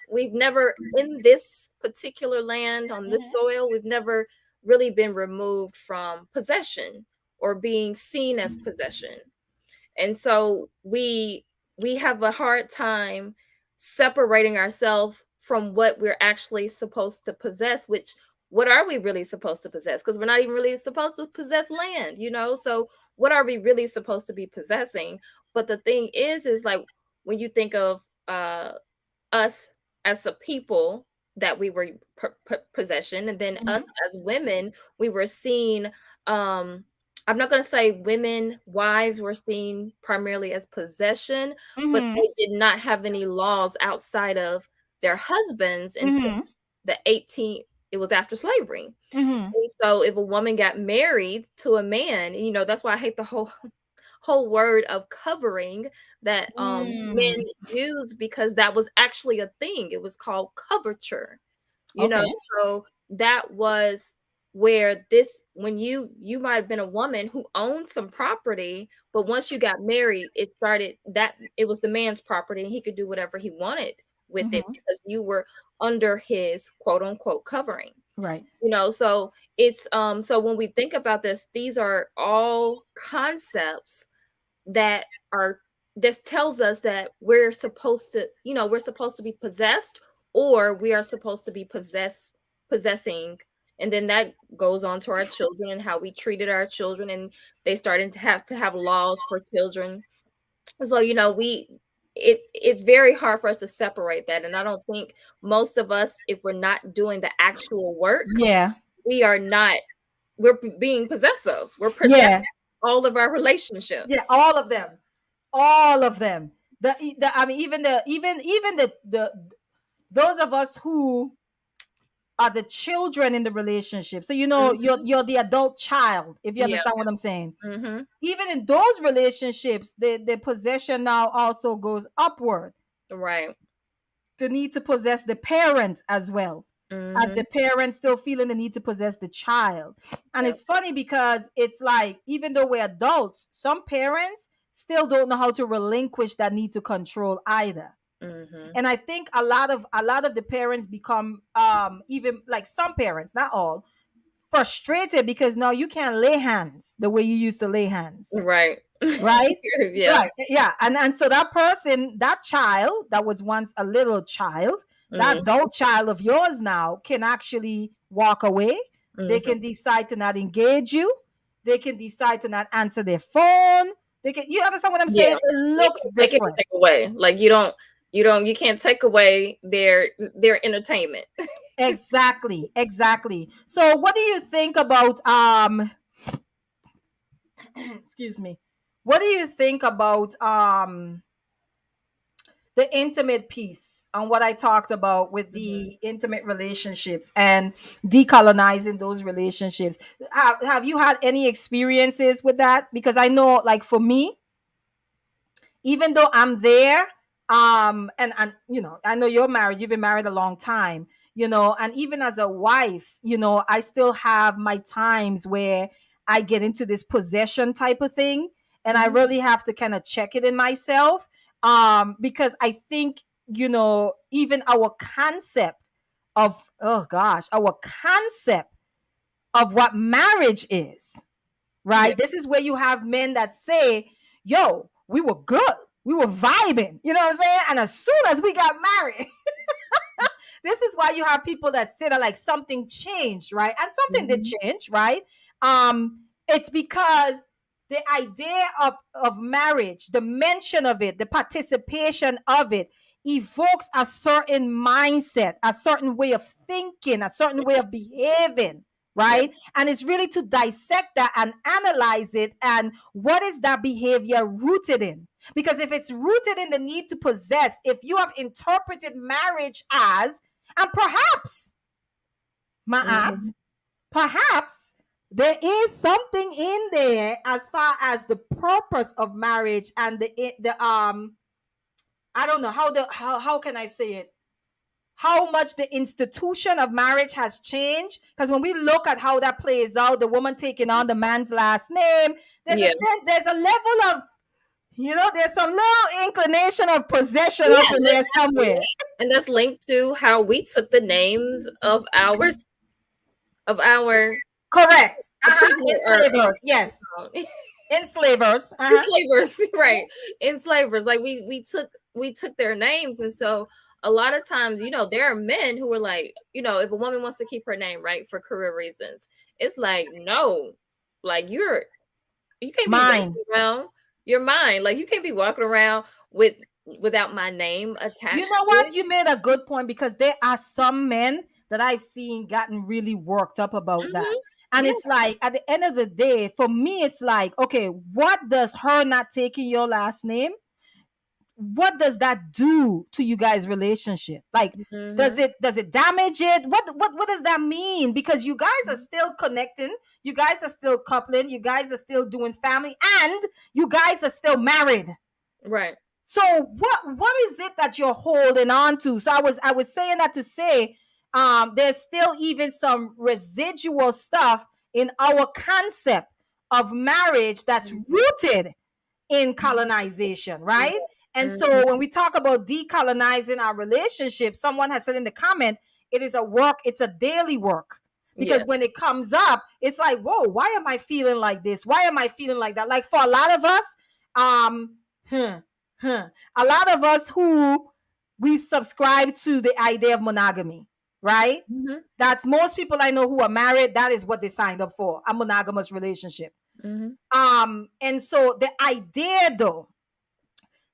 We've never, in this particular land, on this soil, we've never really been removed from possession or being seen as possession. And so we have a hard time separating ourselves from what we're actually supposed to possess, which, what are we really supposed to possess? Because we're not even really supposed to possess land, so what are we really supposed to be possessing? But the thing is like, when you think of us as a people, that we were possession, and then us as women, we were seen, I'm not going to say women, wives were seen primarily as possession, but they did not have any laws outside of their husbands until the 18th. It was after slavery. And so if a woman got married to a man, that's why I hate the whole word of covering that men use, because that was actually a thing. It was called coverture. So that was where when you might have been a woman who owned some property, but once you got married, it was the man's property, and he could do whatever he wanted with it, because you were under his quote unquote covering. Right. So it's so when we think about these are all concepts that this tells us that we're supposed to be possessed, or we are supposed to be possessing. And then that goes on to our children and how we treated our children, and they started to have laws for children. So it's very hard for us to separate that. And I don't think most of us, if we're not doing the actual work, Yeah, we are not we're being possessive. We're Yeah. possessing all of our relationships. Yeah, all of them. All of them. The I mean, even the those of us who are the children in the relationship. So you're the adult child, if you Yeah. understand what I'm saying. Mm-hmm. Even in those relationships, the possession now also goes upward. Right. The need to possess the parent as well, as Mm-hmm. the parent still feeling the need to possess the child. And Yep. it's funny because it's like, even though we're adults, some parents still don't know how to relinquish that need to control either. Mm-hmm. And I think a lot of the parents become, even like some parents, not all, frustrated because now you can't lay hands the way you used to lay hands, Right. right? Yeah. Right, yeah. And so that person, that child that was once a little child, that Mm-hmm. adult child of yours now can actually walk away. They Mm-hmm. can decide to not engage you. They can decide to not answer their phone. They can, you understand what I'm saying? Yeah. It You looks can't take it to different. take away. Like you can't take away their entertainment. Exactly, exactly. So what do you think about excuse me. What do you think about the intimate piece and what I talked about with Mhm. the intimate relationships and decolonizing those relationships? Have you had any experiences with that? Because I know, like, for me, even though I'm there, and I know you're married, you've been married a long time, and even as a wife, I still have my times where I get into this possession type of thing, and I Mhm. really have to kind of check it in myself, because I think, even our concept of, oh gosh, our concept of what marriage is, Yeah. right? This is where you have men that say, yo, we were good. We were vibing. You know what I'm saying? And as soon as we got married, this is why you have people that say that, like, something changed, right? And something did Mhm. change, right? It's because the idea of marriage, the mention of it, the participation of it, evokes a certain mindset, a certain way of thinking, a certain way of behaving, Yep. right? And it's really to dissect that and analyze it, and what is that behavior rooted in? Because if it's rooted in the need to possess, if you have interpreted marriage as, and perhaps, Ma'at, Mhm. perhaps there is something in there as far as the purpose of marriage and the I don't know how can I say it, how much the institution of marriage has changed. Because when we look at how that plays out, the woman taking on the man's last name, Yeah. there's a level of, there's some little inclination of possession Yeah, up in there somewhere. and that's linked to how we took the names of our Correct. prisoner or Enslavers, yes. um, Enslavers. enslavers, right? Enslavers. Like we took their names, and so a lot of times, there are men who were like, if a woman wants to keep her name, right, for career reasons, it's like, no, like you can't be Mine. walking around. You're mine. Like you can't be walking around without my name You attached know to what? it. You made a good point, because there are some men that I've seen gotten really worked up about that. Hmm. And Yeah. it's like, at the end of the day, for me, it's like, okay, what does her not taking your last name, what does that do to you guys' relationship? Like, does Hmm. it damage it? What does that mean? Because you guys are still connecting, you guys are still coupling, you guys are still doing family, and you guys are still married. Right. So what is it that you're holding on to? So I was saying that to say, there's still even some residual stuff in our concept of marriage that's Mhm. rooted in colonization, Yeah. right? And Mhm. so when we talk about decolonizing our relationship, someone has said in the comment, it is a work, it's a daily work. Yeah. Because when it comes up, it's like, whoa, why am I feeling like this? Why am I feeling like that? Like, for a lot of us, um, huh, a lot of us who we subscribe to the idea of monogamy, right? Mhm. That's most people I know who are married, that is what they signed up for, a monogamous relationship. Mhm. And so the idea, though,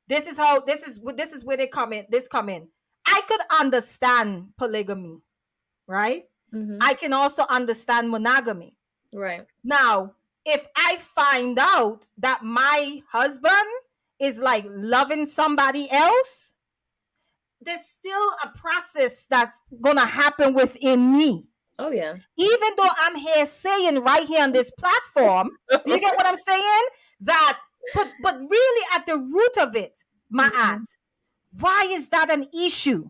this is where this come in. I could understand polygamy, right? Mhm. I can also understand monogamy. Right. Now, if I find out that my husband is like loving somebody else, there's still a process that's gonna happen within me. Oh yeah. Even though I'm here saying right here on this platform, do you get what I'm saying? That, but really at the root of it, my Mhm. why is that an issue?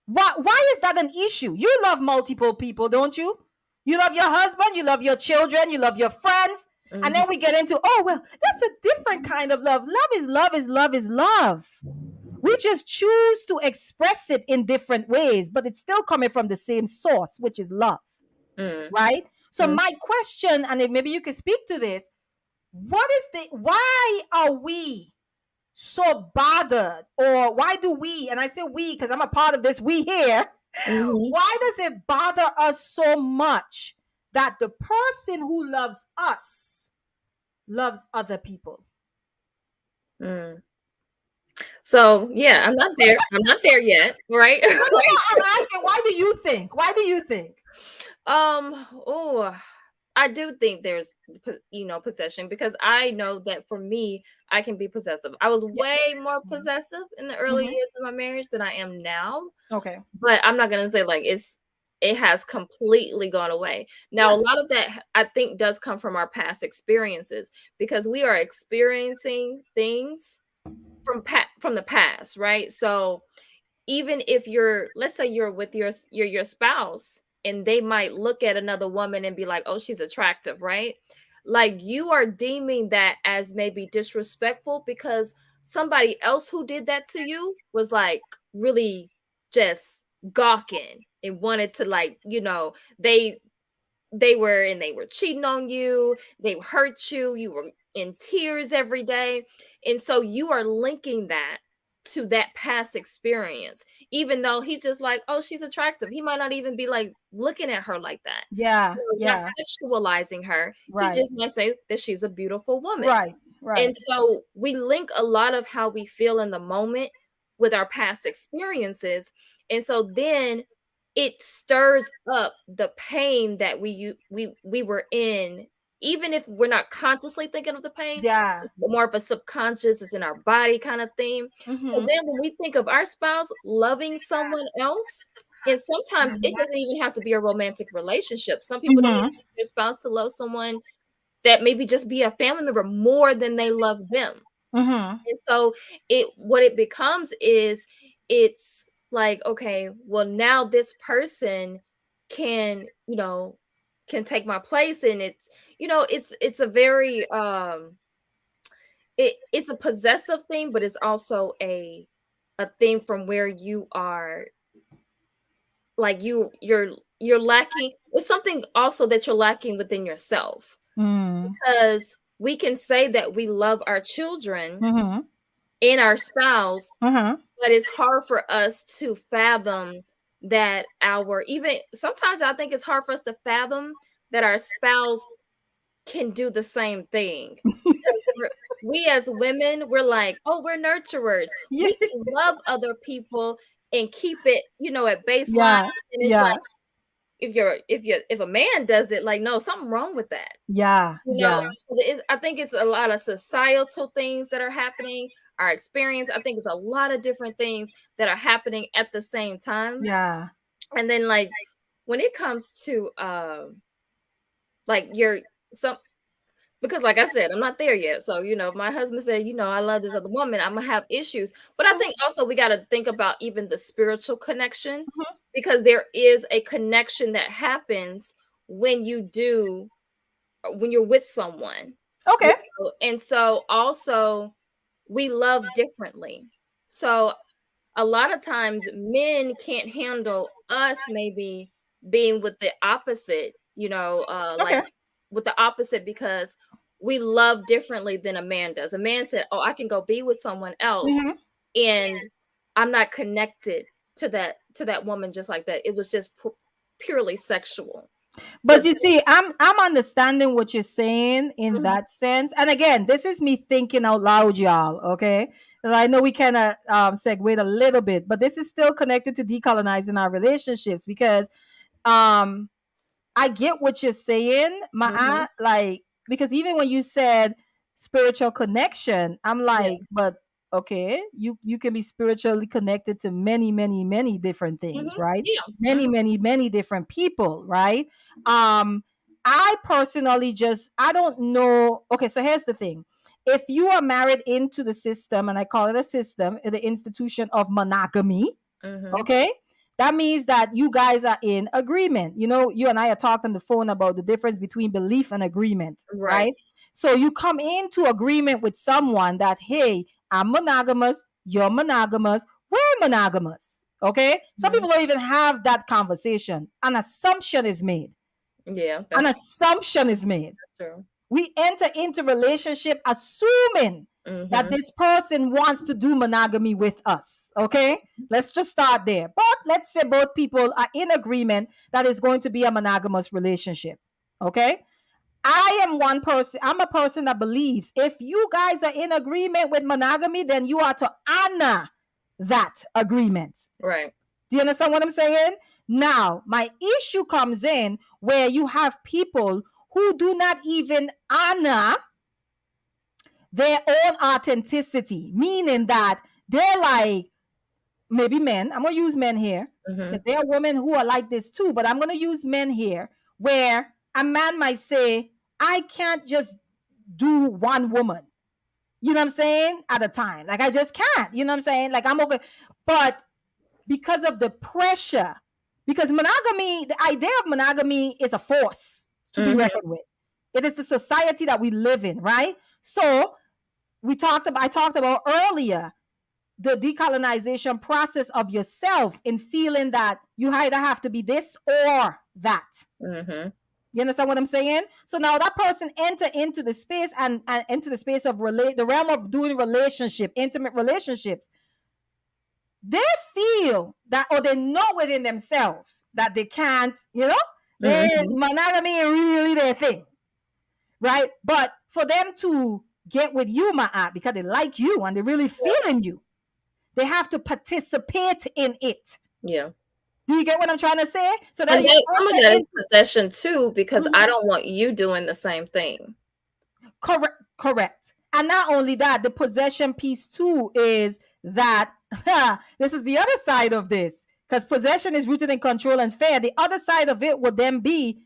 Why is that an issue? You love multiple people, don't you? You love your husband, you love your children, you love your friends. And Mhm. then we get into, oh, well, that's a different kind of love. Love is love is love is love. We just choose to express it in different ways, but it's still coming from the same source, which is love, Mm. right? So Mm. my question, and maybe you can speak to this, why are we so bothered, or why do we, and I say we because I'm a part of this we here, Mhm. why does it bother us so much that the person who loves us loves other people? Mm. So yeah, I'm not there. I'm not there yet. Right. No, no, no, I'm asking, why do you think? Why do you think? Oh, I do think there's possession, because I know that for me, I can be possessive. I was way Yes. more possessive in the early Mm-hmm. years of my marriage than I am now, Okay. but I'm not going to say like it has completely gone away. Now, a Yeah. lot of that I think does come from our past experiences, because we are experiencing things from the past, right? So even if let's say you're with your spouse, and they might look at another woman and be like, oh, she's attractive, right? Like, you are deeming that as maybe disrespectful because somebody else who did that to you was like really just gawking and wanted to, like, they were cheating on you, they hurt you, you were in tears every day. And so you are linking that to that past experience, even though he's just like, oh, she's attractive. He might not even be like looking at her like that, Yeah. not Yeah. sexualizing her. He Right. just might say that she's a beautiful woman. Right. And Right. so we link a lot of how we feel in the moment with our past experiences. And so then it stirs up the pain that we were in, even if we're not consciously thinking of the pain. Yeah. It's more of a subconscious, it's in our body kind of thing. So Mm-hmm. then when we think of our spouse loving someone else, and sometimes it doesn't even have to be a romantic relationship. Some people don't even Mm-hmm. want their spouse to love someone that maybe just be a family member more than they love them. Mm-hmm. And so what it becomes is, it's like, okay, well, now this person can, can take my place. And it's a very it's a possessive thing, but it's also a thing from where you are, like, you're lacking. It's something also that you're lacking within yourself, Mm. because we can say that we love our children Mm-hmm. and our spouse, Mm-hmm. but it's hard for us to fathom that even sometimes I think it's hard for us to fathom that our spouse can do the same thing. Because we as women, we're like, oh, we're nurturers. Yeah. We can love other people and keep it, at baseline. Yeah. And it's Yeah. like, if a man does it, like, no, something wrong with that. Yeah. Yeah. I think it's a lot of societal things that are happening, our experience. I think it's a lot of different things that are happening at the same time. Yeah. And then, like, when it comes to like your some because, like I said, I'm not there yet. So, if my husband said, I love this other woman, I'm gonna have issues. But I think also we got to think about even the spiritual connection, because there is a connection that happens when when you're with someone. Okay. And so also we love differently. So a lot of times men can't handle us maybe being with the opposite, like Okay. with the opposite, because we love differently than a man does. A man said, oh, I can go be with someone else, Mm-hmm. and I'm not connected to that woman just like that. It was just purely sexual. But But you see, I'm understanding what you're saying in Mhm. that sense. And again, this is me thinking out loud, y'all. Okay. And I know we kind of segued a little bit, but this is still connected to decolonizing our relationships because um I get what you're saying, my Mm-hmm. aunt, like, because even when you said spiritual connection, I'm Yeah. like, but okay, you can be spiritually connected to many, many, many different things, Mm-hmm. right? Yeah. Many, Mm-hmm. many, many different people, right? Um, I personally just I don't know. Okay, so here's the thing. If you are married into the system, and I call it a system, the institution of monogamy, Mm-hmm. okay, that means that you guys are in agreement. You know, you and I are talking on the phone about the difference between belief and agreement, Right. right? So you come into agreement with someone that, hey, I'm monogamous, you're monogamous, we're monogamous. Okay. Some Mm-hmm. people don't even have that conversation. An assumption is made. Yeah, An that's assumption is made. true. We enter into relationship assuming that Mm-hmm. this person wants to do monogamy with us. Okay, let's just start there. But let's say both people are in agreement that it's going to be a monogamous relationship. Okay, I am one person, I'm a person that believes if you guys are in agreement with monogamy, then you are to honor that agreement. Right. Do you understand what I'm saying? Now, my issue comes in where you have people who do not even honor their own authenticity, meaning that they're like, maybe men, I'm going to use men here Mm-hmm. because there are women who are like this too, but I'm going to use men here where a man might say, I can't just do one woman, you know what I'm saying, at a time. Like, I just can't, you know what I'm saying? Like, I'm okay. But because of the pressure, because monogamy, the idea of monogamy is a force to be Mm-hmm. reckoned with. It is the society that we live in, right? So I talked about earlier the decolonization process of yourself in feeling that you either have to be this or that. Mm-hmm. You understand what I'm saying? So now that person enter into the space and into the space of the realm of doing relationship, intimate relationships. They feel that, or they know within themselves that they can't, Mm-hmm. monogamy is really their thing, right? But for them to get with you, my aunt, because they like you and they really feeling you, they have to participate in it. Yeah. Do you get what I'm trying to say? So that And you that, some of enter that is into possession too, because I Mhm. don't want you doing the same thing. Correct. And not only that, the possession piece too is that this is the other side of this. Because possession is rooted in control and fear. The other side of it would then be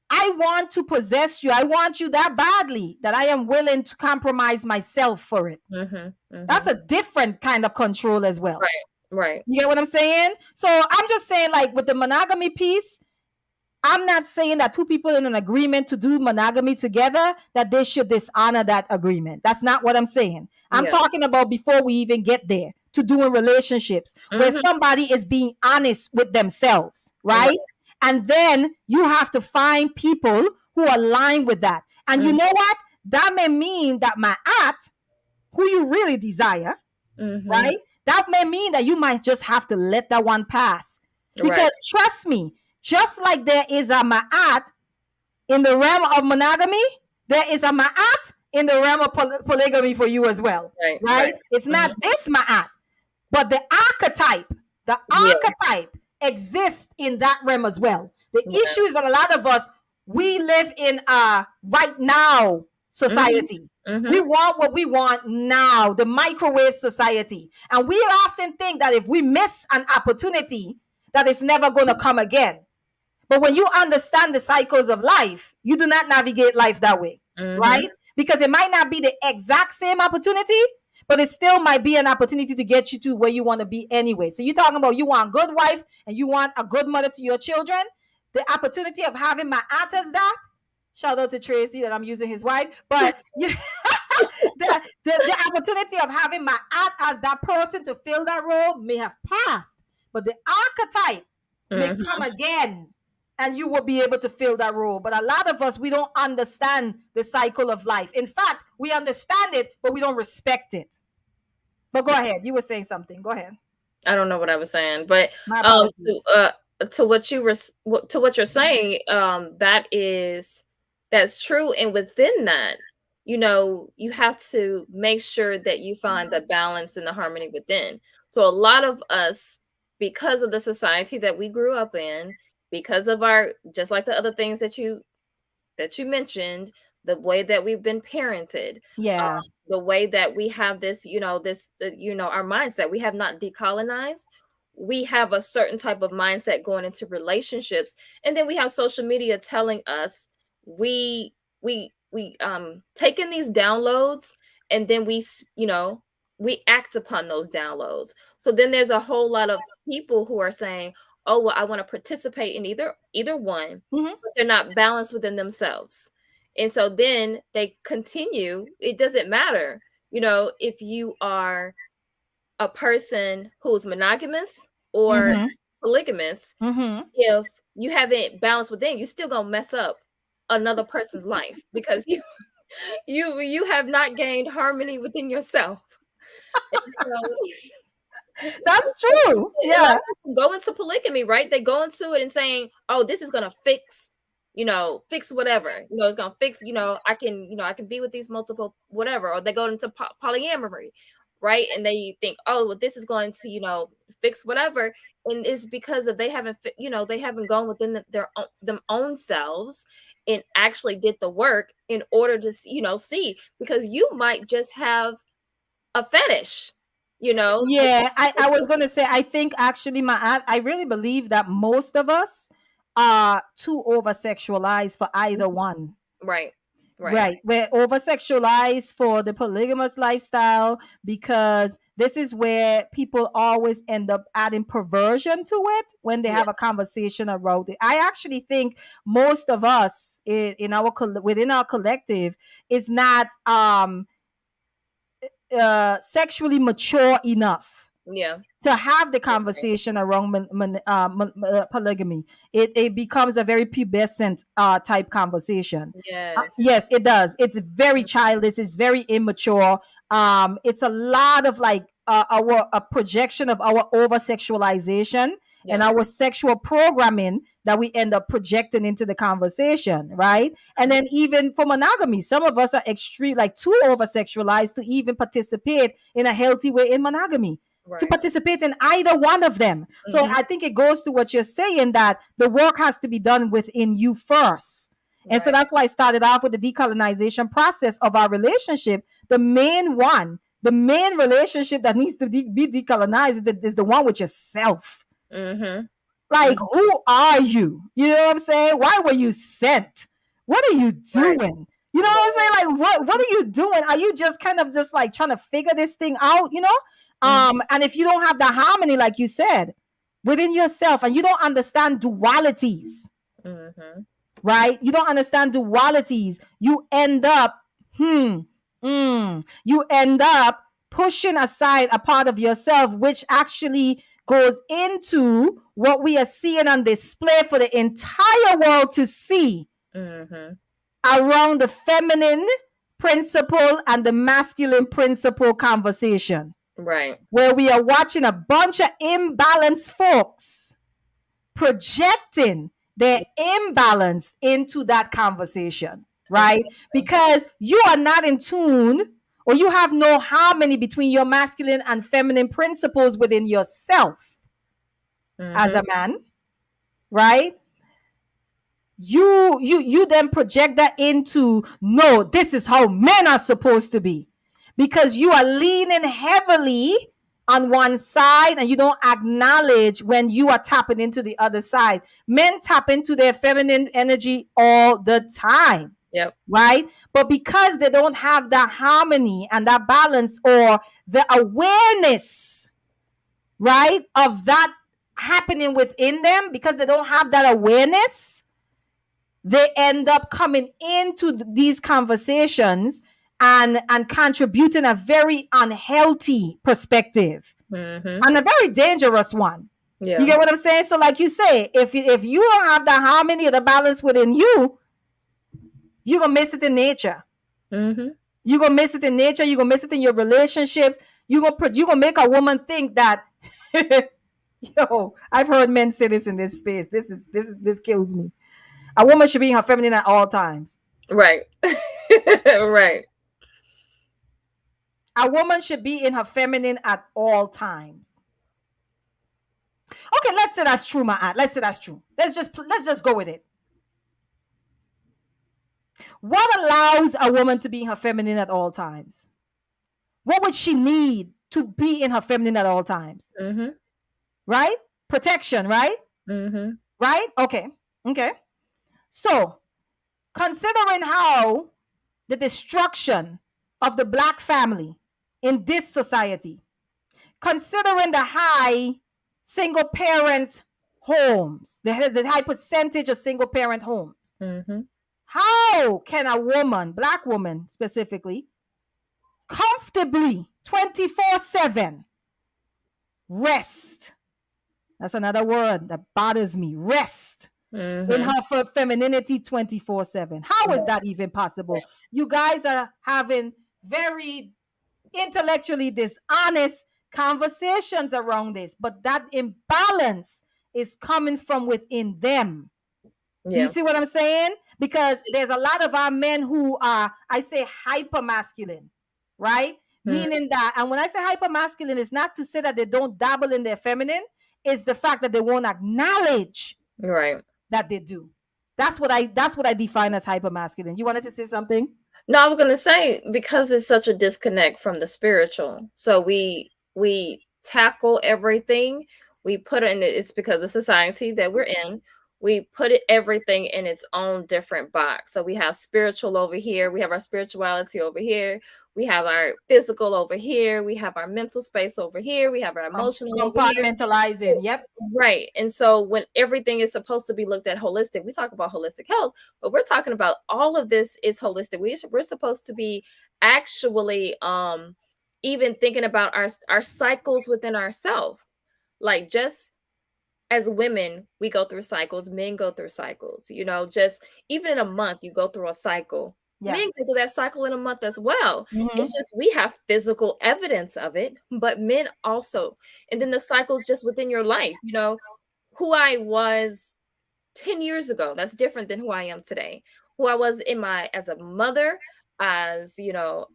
I want to possess you. I want you that badly that I am willing to compromise myself for it. Mm-hmm. That's Mm-hmm. a different kind of control as well. Right. Right. You get what I'm saying? So I'm just saying, like, with the monogamy piece, I'm not saying that two people in an agreement to do monogamy together that they should dishonor that agreement. That's not what I'm saying. I'm Yeah. talking about before we even get there to doing relationships where Mm-hmm. somebody is being honest with themselves, Right. right? And then you have to find people who align with that. And you Mm-hmm. know what? That may mean that my aunt, who you really desire, Mm-hmm. right? That may mean that you might just have to let that one pass. Right. Because trust me, just like there is a ma'at in the realm of monogamy, there is a ma'at in the realm of polygamy for you as well, Right. Right. right? It's Mm-hmm. not this ma'at, but the Yeah. archetype exists in that realm as well. The Yeah. issue is that a lot of us, we live in a right now Mm-hmm. society. Mm-hmm. We want what we want now, the microwave society. And we often think that if we miss an opportunity, that it's never going to come again. But when you understand the cycles of life, you do not navigate life that way, Mm-hmm. right? Because it might not be the exact same opportunity, but it still might be an opportunity to get you to where you want to be anyway. So you're talking about you want a good wife and you want a good mother to your children. The opportunity of having my aunt as that. Shout out to Tracy that I'm using his wife, but the opportunity of having my aunt as that person to fill that role may have passed, but the archetype may Mm-hmm. come again and you will be able to fill that role. But a lot of us, we don't understand the cycle of life. In fact, we understand it, but we don't respect it. But go ahead. You were saying something. Go ahead. I don't know what I was saying, but My um apologies. to what you were to what you're saying, that's true, and within that, you have to make sure that you find the balance and the harmony within. So a lot of us, because of the society that we grew up in, because of our, just like the other things that you mentioned, the way that we've been parented, Yeah. the way that we have this, our mindset, we have not decolonized. We have a certain type of mindset going into relationships, and then we have social media telling us we taking these downloads, and then we act upon those downloads. So then there's a whole lot of people who are saying, oh well, I want to participate in either one, Mm-hmm. but they're not balanced within themselves. And so then they continue. It doesn't matter, if you are a person who's monogamous or Mm-hmm. polygamous. Mm-hmm. If you haven't balanced within, you still gonna mess up another person's life, because you have not gained harmony within yourself. And That's so true. a lot Yeah. of people go into polygamy, right? They go into it and saying, "Oh, this is gonna fix whatever. It's gonna fix. I can be with these multiple whatever." Or they go into polyamory, right? And they think, "Oh, well, this is going to fix whatever." And it's because of they haven't gone within their own selves and actually did the work in order to see, because you might just have a fetish, like. Yeah, I was gonna say, I think actually I really believe that most of us are too over sexualized for either one. Right, right. Right. We're over sexualized for the polygamous lifestyle because this is where people always end up adding perversion to it when they Yeah, have a conversation around it. I actually think most of us in our within our collective is not sexually mature enough yeah. to have the You're right. conversation around polygamy. It becomes a very pubescent type conversation. Yes. Yes, it does. It's very childish. It's very immature. It's a lot of like our a projection of our over sexualization and Yeah. our sexual programming that we end up projecting into the conversation, right? And then even for monogamy, some of us are extreme, like too over sexualized to even participate in a healthy way in monogamy, to Right. participate in either one of them. So Mm-hmm. I think it goes to what you're saying, that the work has to be done within you first. And so Right. that's why I started off with the decolonization process of our relationship. The main relationship that needs to be decolonized is the one with yourself. Mm-hmm. Like, Mm-hmm. who are you? You know what I'm saying? Why were you sent? What are you Right. doing? You know what I'm Right. saying? Like, what are you doing? Are you just kind of just like trying to figure this thing out? Mm-hmm. And if you don't have the harmony, like you said, within yourself, and you don't understand dualities, Mm-hmm. right? You don't understand dualities. You end up pushing aside a part of yourself, which actually goes into what we are seeing on display for the entire world to see Mm-hmm. around the feminine principle and the masculine principle conversation, Right. where we are watching a bunch of imbalanced folks projecting their imbalance into that conversation, right? Exactly. Because you are not in tune, or you have no harmony between your masculine and feminine principles within yourself as Mm-hmm. a man, right? You then project that into, no, this is how men are supposed to be, because you are leaning heavily on one side and you don't acknowledge when you are tapping into the other side. Men tap into their feminine energy all the time, Yep. right? But because they don't have that harmony and that balance, or the awareness, right, of that happening within them, because they don't have that awareness, they end up coming into these conversations and contributing a very unhealthy perspective Mm-hmm. and a very dangerous one. You Yeah. get what I'm saying? So like you say, if you don't have the harmony or the balance within you, you're gonna miss it in nature. Mm-hmm. You're gonna miss it in nature. You're gonna miss it in your relationships. You're gonna make a woman think that yo, I've heard men say this in this space. This kills me. A woman should be in her feminine at all times. Right. Right. A woman should be in her feminine at all times. Okay, say that's true, my aunt. Let's say that's true. Let's just go with it. What allows a woman to be in her feminine at all times? What would she need to be in her feminine at all times? Mm-hmm. Right? Protection, right? Mm-hmm. Right? Okay. Okay. So, considering how the destruction of the black family in this society, considering the high single parent homes, the high percentage of single parent homes, Mm-hmm. how can a woman, black woman specifically, comfortably 24/7 rest? That's another word that bothers me. Rest in Mm-hmm. her femininity 24/7. How is that even possible? You guys are having very intellectually dishonest conversations around this, but that imbalance is coming from within them. You Yeah. see what I'm saying? Because there's a lot of our men who are, I say, hyper masculine, right? Meaning that, and when I say hyper masculine, it's not to say that they don't dabble in their feminine, it's the fact that they won't acknowledge Right. that they do. That's what I define as hyper masculine. You wanted to say something? No, I was gonna say because it's such a disconnect from the spiritual. So we tackle everything. We put it in it's because the society that we're in, we put it everything in its own different box. So we have spiritual over here, we have our spirituality over here, we have our physical over here, we have our mental space over here, we have our emotional over here. Compartmentalizing. Yep. Right. And so when everything is supposed to be looked at holistic, we talk about holistic health, but we're talking about all of this is holistic. We're supposed to be actually even thinking about our cycles within ourselves. Like just as women, we go through cycles, men go through cycles, just even in a month, you go through a cycle. Yeah. Men go through that cycle in a month as well. Mhm. It's just we have physical evidence of it, but men also. And then the cycles just within your life, who I was 10 years ago, that's different than who I am today. Who I was as a mother, as a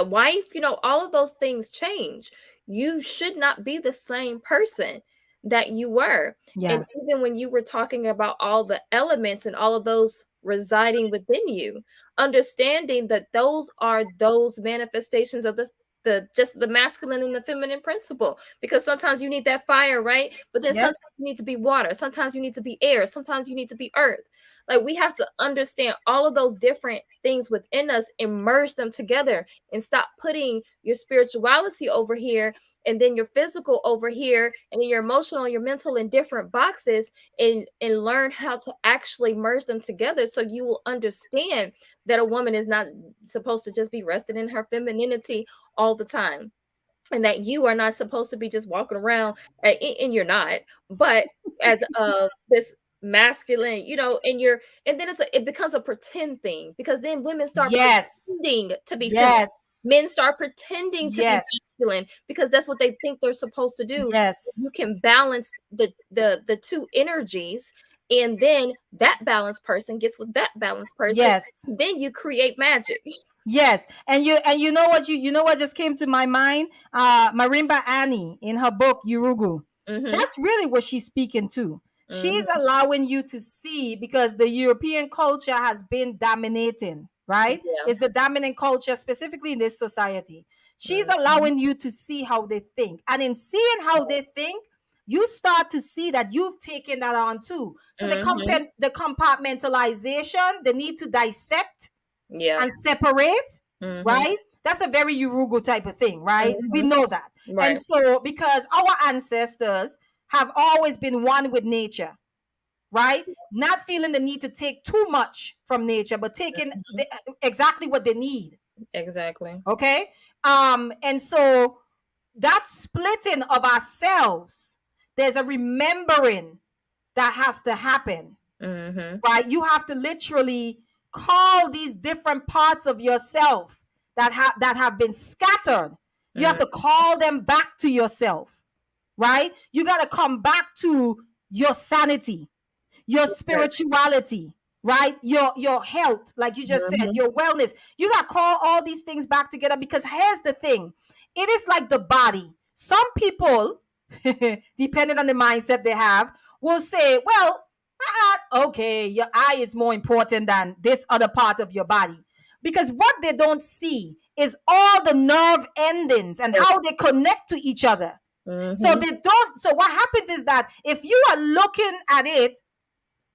wife, all of those things change. You should not be the same person that you were. Yeah. And even when you were talking about all the elements and all of those residing within you, understanding that those are those manifestations of the just the masculine and the feminine principle, because sometimes you need that fire, right? But then Yep. sometimes you need to be water, sometimes you need to be air, sometimes you need to be earth. Like we have to understand all of those different things within us and merge them together and stop putting your spirituality over here and then your physical over here and then your emotional and your mental in different boxes, and learn how to actually merge them together so you will understand that a woman is not supposed to just be rested in her femininity all the time, and that you are not supposed to be just walking around and you're not, but as this masculine, and then it becomes a pretend thing, because then women start pretending to be feminine. Men start pretending to be masculine because that's what they think they're supposed to do. You can balance the two energies, and then that balanced person gets with that balanced person. Then you create magic. Yes. And you know what just came to my mind? Marimba Annie in her book Yurugu. Mm-hmm. That's really what she's speaking to. She's allowing you to see, because the European culture has been dominating, right? Yeah. It's the dominant culture, specifically in this society. She's allowing you to see how they think. And in seeing how they think, you start to see that you've taken that on too. So the compartmentalization, the need to dissect and separate, right? That's a very Urugu type of thing, right? We know that. Right. And so, because our ancestors have always been one with nature, right? Not feeling the need to take too much from nature, but taking exactly what they need. Exactly. Okay. And so that splitting of ourselves, there's a remembering that has to happen, right? You have to literally call these different parts of yourself that have been scattered. You have to call them back to yourself, right? You got to come back to your sanity, your spirituality, right? Your health, like you just said, your wellness. You got to call all these things back together, because here's the thing. It is like the body. Some people depending on the mindset they have, will say, well, okay, your eye is more important than this other part of your body. Because what they don't see is all the nerve endings and how they connect to each other. So they don't. So what happens is that if you are looking at it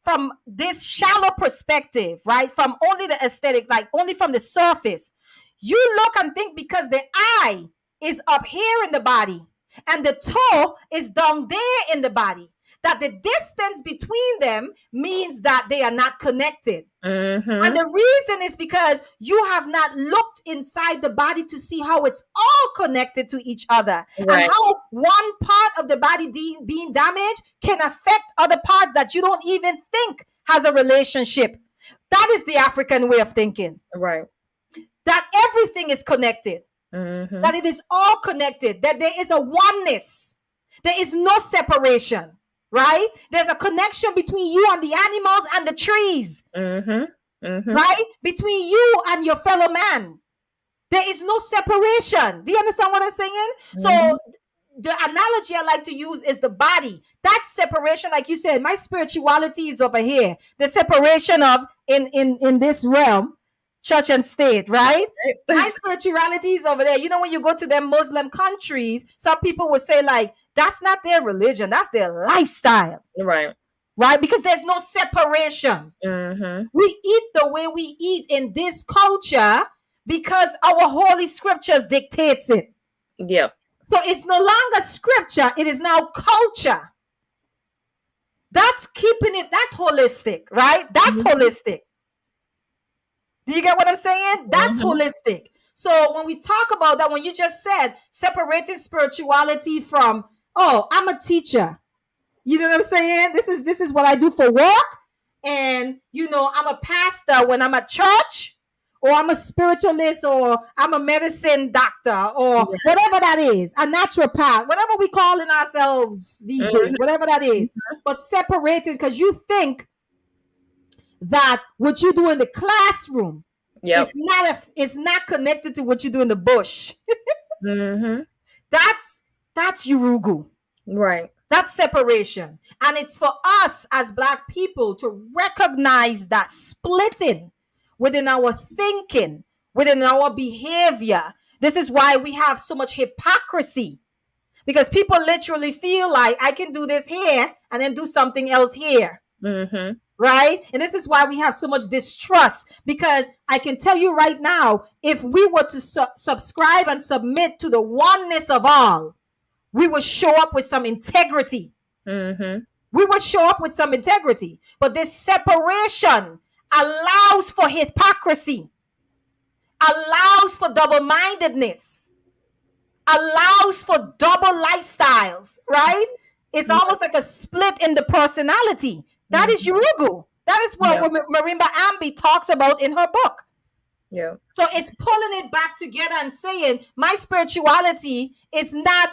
from this shallow perspective, right, from only the aesthetic, like only from the surface, you look and think because the eye is up here in the body and the toe is down there in the body, that the distance between them means that they are not connected. And the reason is because you have not looked inside the body to see how it's all connected to each other, and how one part of the body being damaged can affect other parts that you don't even think has a relationship. That is the African way of thinking. Right. That everything is connected. That it is all connected. That there is a oneness. There is no separation. Right? There's a connection between you and the animals and the trees. Right? Between you and your fellow man. There is no separation. Do you understand what I'm saying? So the analogy I like to use is the body. That separation, like you said, my spirituality is over here. The separation of in this realm, church and state, right? My spirituality is over there. You know, when you go to them Muslim countries, some people will say, like, that's not their religion, that's their lifestyle. Right. Right? Because there's no separation. We eat the way we eat in this culture because our holy scriptures dictates it. Yep. So it's no longer scripture, it is now culture. That's keeping it, that's holistic, right? That's holistic. Do you get what I'm saying? That's holistic. So when we talk about that, when you just said separating spirituality from, oh, I'm a teacher. You know what I'm saying? This is what I do for work. And, you know, I'm a pastor when I'm at church, or I'm a spiritualist, or I'm a medicine doctor, or whatever that is, a naturopath, whatever we calling ourselves these days, whatever that is. But separating, because you think that what you do in the classroom is not connected to what you do in the bush. That's Urugu. Right. That's separation. And it's for us as Black people to recognize that splitting within our thinking, within our behavior. This is why we have so much hypocrisy. Because people literally feel like I can do this here and then do something else here. Right? And this is why we have so much distrust. Because I can tell you right now, if we were to subscribe and submit to the oneness of all, we will show up with some integrity. We will show up with some integrity. But this separation allows for hypocrisy, allows for double-mindedness, allows for double lifestyles, right? It's almost like a split in the personality. That is Urugu. That is what Marimba Ambi talks about in her book. Yeah. So it's pulling it back together and saying my spirituality is not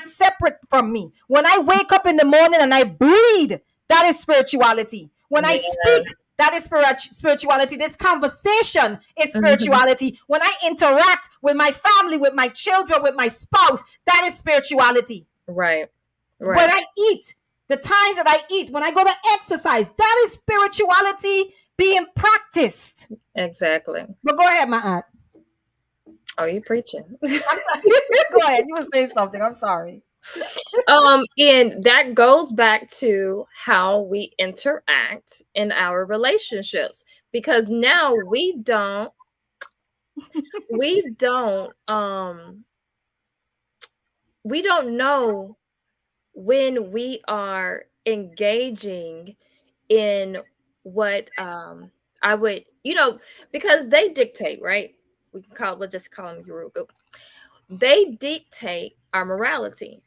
separate from me. When I wake up in the morning and I breathe, that is spirituality. When I speak, that is spirituality. This conversation is spirituality. When I interact with my family, with my children, with my spouse, that is spirituality. Right. When I eat, the times that I eat, when I go to exercise, that is spirituality being practiced. Exactly. But go ahead, my aunt. Oh, you preaching. I'm sorry. Go ahead. You were saying something. I'm sorry. And that goes back to how we interact in our relationships, because now we don't know when we are engaging in what I would, because they dictate, right? We'll just call them Urugu. They dictate our morality.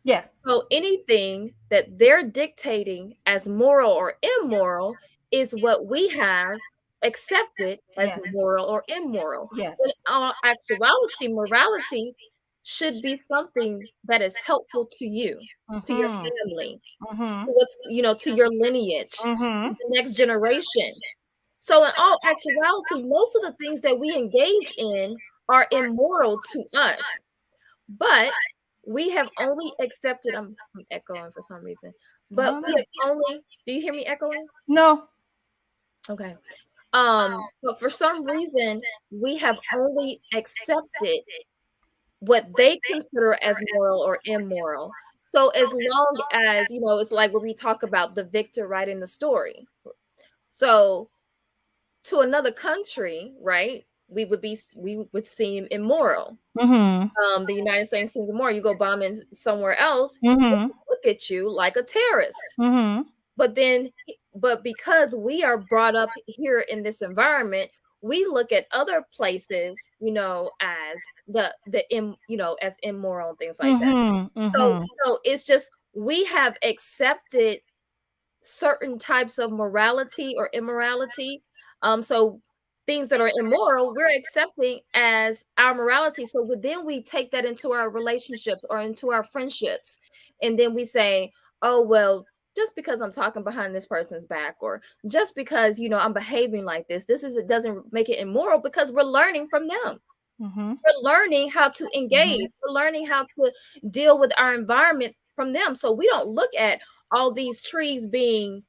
Yeah. So anything that they're dictating as moral or immoral is what we have accepted as moral or immoral. Yes. In all actuality, morality should be something that is helpful to you, to your family, to what's, to your lineage, to the next generation. So in all actuality, most of the things that we engage in are immoral to us. But we have only accepted. I'm echoing for some reason, I but don't we know. have only. Do you hear me echoing? No. Okay. But for some reason, we have only accepted what they consider as moral or immoral. So as long as, it's like when we talk about the victor writing the story. So to another country, right? We would seem immoral. Mm-hmm. The United States seems immoral. You go bombing somewhere else, Mm-hmm. look at you like a terrorist. Mm-hmm. But because we are brought up here in this environment, we look at other places, as as immoral and things like that. Mm-hmm. So, Mm-hmm. it's just we have accepted certain types of morality or immorality. So things that are immoral, we're accepting as our morality. So then we take that into our relationships or into our friendships. And then we say, oh, well, just because I'm talking behind this person's back, or just because, I'm behaving like this, it doesn't make it immoral, because we're learning from them. Mm-hmm. We're learning how to engage. We're learning how to deal with our environment from them. So we don't look at all these trees being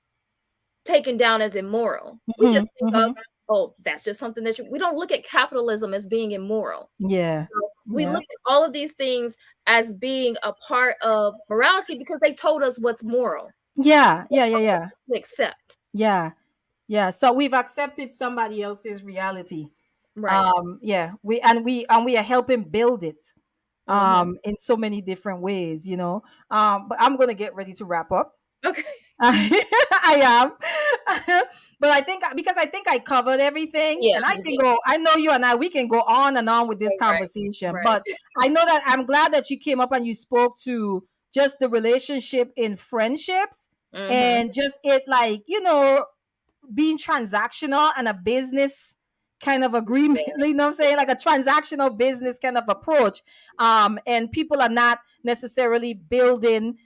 taken down as immoral. We just think of, Mm-hmm. oh, that's just something that we don't look at capitalism as being immoral. Yeah. So we Yeah. look at all of these things as being a part of morality because they told us what's moral. Yeah. Yeah. Yeah. Yeah. To accept. Yeah. Yeah. So we've accepted somebody else's reality. Right. Yeah. We are helping build it. Mm-hmm. In so many different ways, but I'm gonna get ready to wrap up. Okay. I am. But I think I covered everything, Yeah, and I you can did. go. I know you and I, we can go on and on with this conversation, Right. but I know that I'm glad that you came up and you spoke to just the relationship in friendships, Mm-hmm. and just it, like, being transactional and a business kind of agreement, you know what I'm saying? Like a transactional business kind of approach. And people are not necessarily building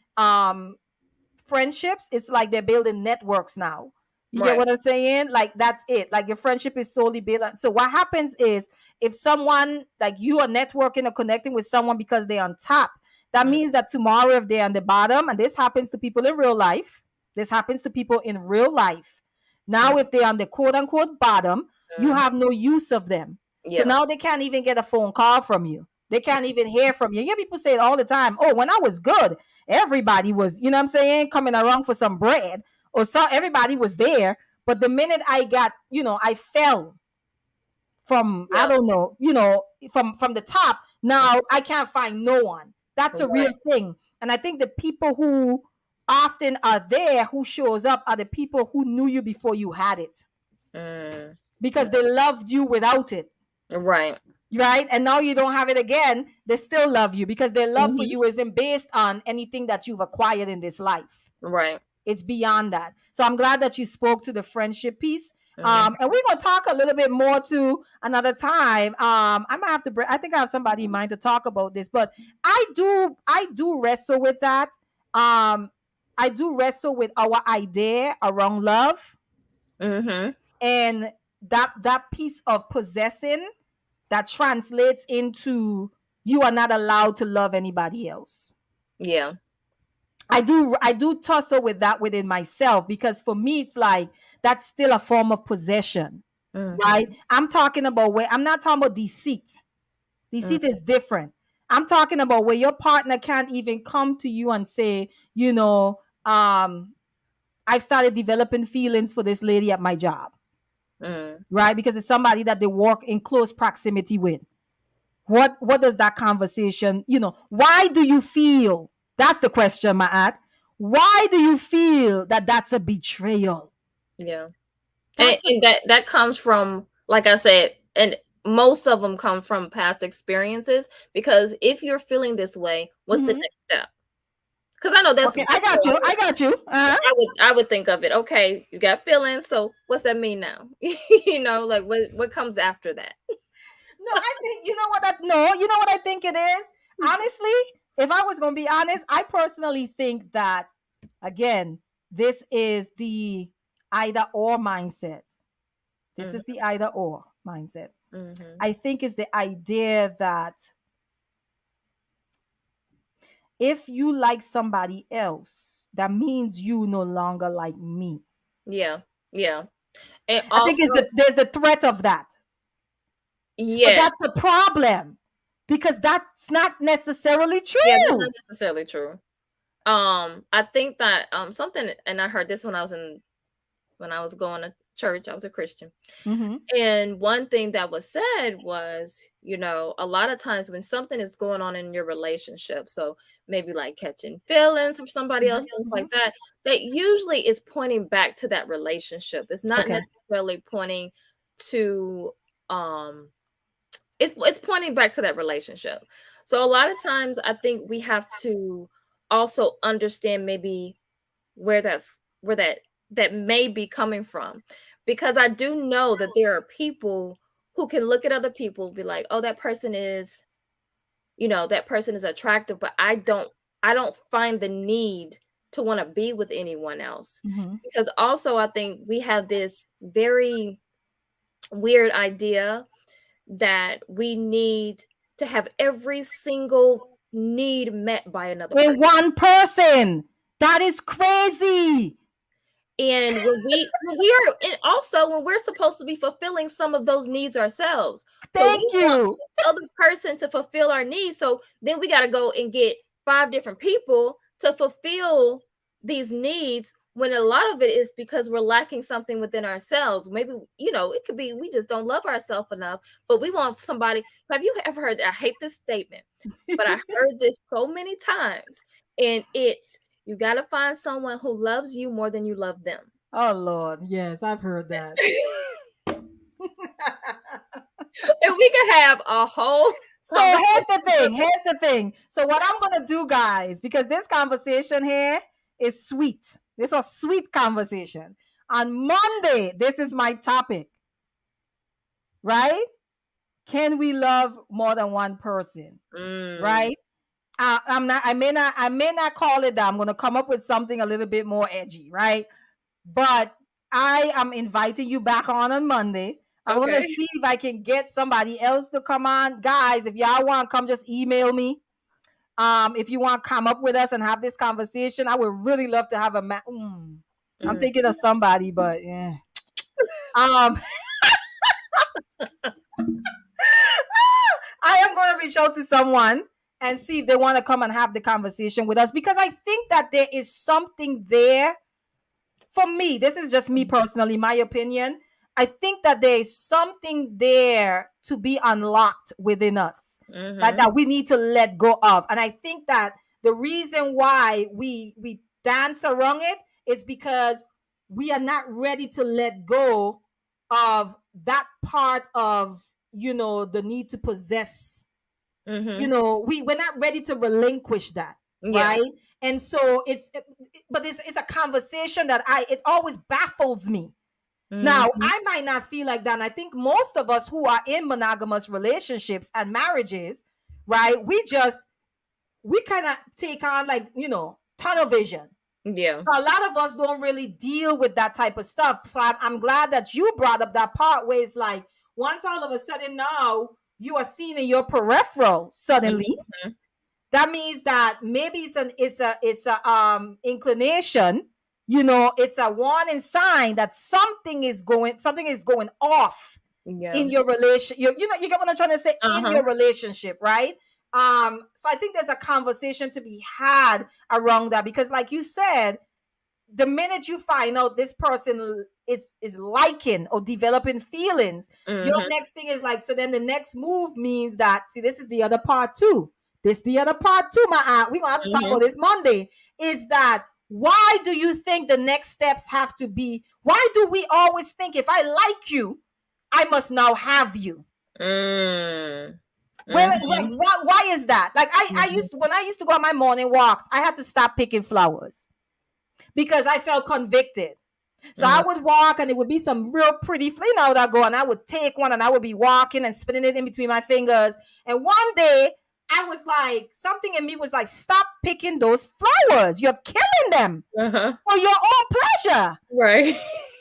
friendships. It's like they're building networks now. You get Right. what I'm saying? Like that's it. Like your friendship is solely built on. So what happens is, if someone, like, you are networking or connecting with someone because they're on top, that Mm-hmm. means that tomorrow if they're on the bottom, and this happens to people in real life, this happens to people in real life. Now, if they're on the quote unquote bottom, you have no use of them. So Yeah. now they can't even get a phone call from you. They can't even hear from you. You hear people say it all the time. Oh, when I was good, everybody was, you know what I'm saying, coming around for some bread, or so everybody was there. But the minute I got, I fell from, I Yeah. don't know, from the top, now I can't find no one. That's a real Right. thing. And I think the people who often are there, who shows up, are the people who knew you before you had it, Mm. because they loved you without it. Right. Right? And now you don't have it again, they still love you, because their love for Mm-hmm. you isn't based on anything that you've acquired in this life. Right. It's beyond that. So I'm glad that you spoke to the friendship piece. Mm-hmm. And we're gonna talk a little bit more to another time. I might have to I think I have somebody in mind to talk about this, but I do wrestle with that. I do wrestle with our idea around love, Mm-hmm. and that piece of possessing, that translates into you are not allowed to love anybody else. Yeah. I do tussle with that within myself, because for me it's like that's still a form of possession, Mm-hmm. right? I'm not talking about deceit. Deceit is different. I'm talking about where your partner can't even come to you and say, I've started developing feelings for this lady at my job, Mm. right? Because it's somebody that they work in close proximity with. What does that conversation, why do you feel, that's the question, Maat, why do you feel that that's a betrayal? Yeah. And, That's a, and that comes from, like I said, and most of them come from past experiences. Because if you're feeling this way, what's the Mhm. next step? Because I know that's Okay, I got you. I would think of it. Okay, you got feelings, so what's that mean now? Like what comes after that? No, I think, you know what I think it is. Honestly, if I was going to be honest, I personally think that, again, this is the either or mindset. This is the either or mindset. Mm-hmm. I think it's the idea that if you like somebody else, that means you no longer like me. Yeah. Yeah. And I think also, there's the threat of that. But yes. that's a problem because that's not necessarily Yeah, that's true. not necessarily true. I think that something, and I heard this when I was going to church. I was a Christian. Mm-hmm. And one thing that was said was, a lot of times when something is going on in your relationship, so maybe like catching feelings for somebody else, things Mm-hmm. like that, that usually is pointing back to that relationship. It's not Okay. necessarily pointing to it's pointing back to that relationship. So a lot of times I think we have to also understand maybe where that may be coming from, because I do know that there are people who can look at other people and be like, oh, that person is attractive, but I don't find the need to want to be with anyone else. Mm-hmm. Because also I think we have this very weird idea that we need to have every single need met by another In person. one person. That is crazy. And when we are, and also when we're supposed to be fulfilling some of those needs ourselves. So we Thank want you. the other person to fulfill our needs. So then we got to go and get 5 different people to fulfill these needs, when a lot of it is because we're lacking something within ourselves. Maybe, it could be we just don't love ourselves enough, but we want somebody. Have you ever heard, I hate this statement, but I heard this so many times, and it's, you got to find someone who loves you more than you love them. Oh Lord. Yes, I've heard that. And we could have a whole So here's the conversation. thing. Here's the thing. So what I'm gonna do, guys, because this conversation here is sweet. This is a sweet conversation. On Monday, this is my topic. Right? Can we love more than one person? Right? I'm not. I may not. I may not call it that. I'm gonna come up with something a little bit more edgy. Right? But I am inviting you back on Monday. I'm Okay. gonna see if I can get somebody else to come on. Guys, if y'all want to come, just email me. If you want to come up with us and have this conversation, I would really love to have a I'm thinking of somebody, but yeah. I am going to reach out to someone and see if they want to come and have the conversation with us, because I think that there is something there. For me, this is just me personally, my opinion. I think that there is something there to be unlocked within us, that we need to let go of. And I think that the reason why we dance around it is because we are not ready to let go of that part of, the need to possess. We're not ready to relinquish that. Yeah. Right. And so but it's a conversation that it always baffles me. Now, I might not feel like that. And I think most of us who are in monogamous relationships and marriages, right, we kind of take on, like, tunnel vision. Yeah. So a lot of us don't really deal with that type of stuff. So I'm glad that you brought up that part where it's like, once all of a sudden now you are seeing in your peripheral suddenly, that means that maybe it's a inclination, it's a warning sign that something is going off in your relation. You get what I'm trying to say, in your relationship, right? So I think there's a conversation to be had around that, because like you said, the minute you find out this person is liking or developing feelings, your next thing is like, so then the next move means that, see, this is the other part too. The other part too, my aunt. We're gonna have to talk about this Monday. Is that, why do you think the next steps have to be? Why do we always think, if I like you, I must now have you? Well, like, why is that? Like, when I used to go on my morning walks, I had to stop picking flowers because I felt convicted. So I would walk and it would be some real pretty flower that go, and I would take one and I would be walking and spinning it in between my fingers. And one day I was like, something in me was like, stop picking those flowers. You're killing them for your own pleasure. Right.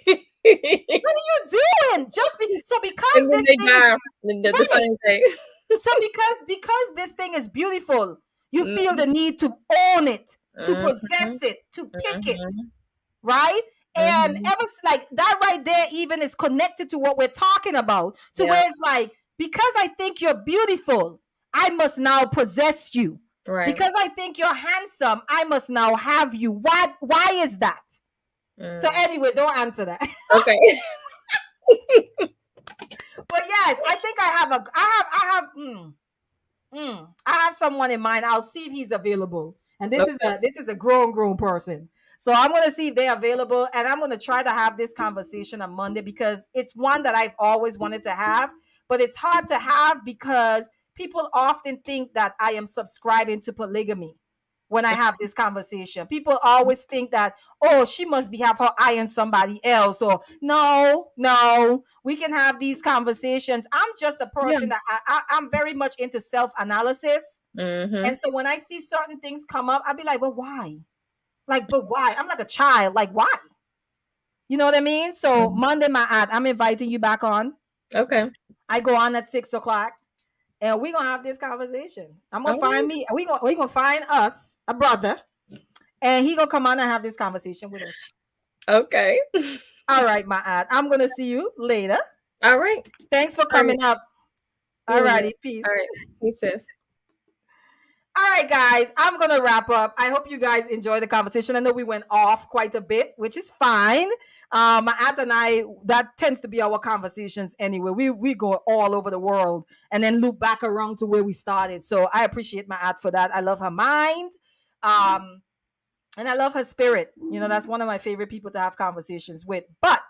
What are you doing? Because this thing is the same thing. so because this thing is beautiful, You feel the need to own it, to possess it, to pick it, right? And ever like that right there even is connected to what we're talking about, to where it's like, because I think you're beautiful, I must now possess you. Right. Because I think you're handsome, I must now have you. Why is that? So anyway, don't answer that. Okay. But yes, I think I have someone in mind. I'll see if he's available. And this is a grown person. So I'm going to see if they're available, and I'm going to try to have this conversation on Monday, because it's one that I've always wanted to have, but it's hard to have because people often think that I am subscribing to polygamy when I have this conversation. People always think that, oh, she must be have her eye on somebody else, or no, we can have these conversations. I'm just a person that I'm very much into self-analysis. And so when I see certain things come up, I'll be like, well, why? Like, but why? I'm like a child. Like, why? You know what I mean? So Monday, my aunt, I'm inviting you back on. Okay. I go on at 6:00, and we're gonna have this conversation. I'm gonna find me. We gonna find us a brother, and he gonna come on and have this conversation with us. Okay. All right, my aunt. I'm gonna see you later. All right. Thanks for coming up. All righty, peace. All right. He says. All right, guys, I'm going to wrap up. I hope you guys enjoyed the conversation. I know we went off quite a bit, which is fine. My aunt and I, that tends to be our conversations anyway. We go all over the world and then loop back around to where we started. So I appreciate my aunt for that. I love her mind. And I love her spirit. You know, that's one of my favorite people to have conversations with. But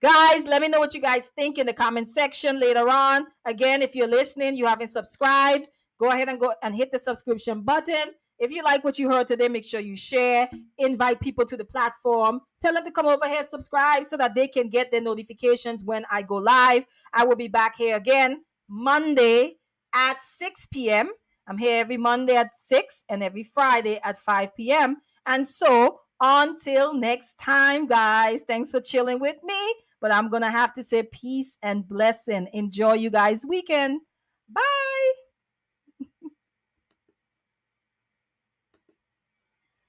guys, let me know what you guys think in the comment section later on. Again, if you're listening, you haven't subscribed, go ahead and hit the subscription button. If you like what you heard today, make sure you share, invite people to the platform, tell them to come over here, subscribe so that they can get their notifications when I go live. I will be back here again Monday at 6 p.m. I'm here every Monday at 6 and every Friday at 5 p.m. And so until next time, guys, thanks for chilling with me. But I'm going to have to say peace and blessing. Enjoy you guys' weekend. Bye.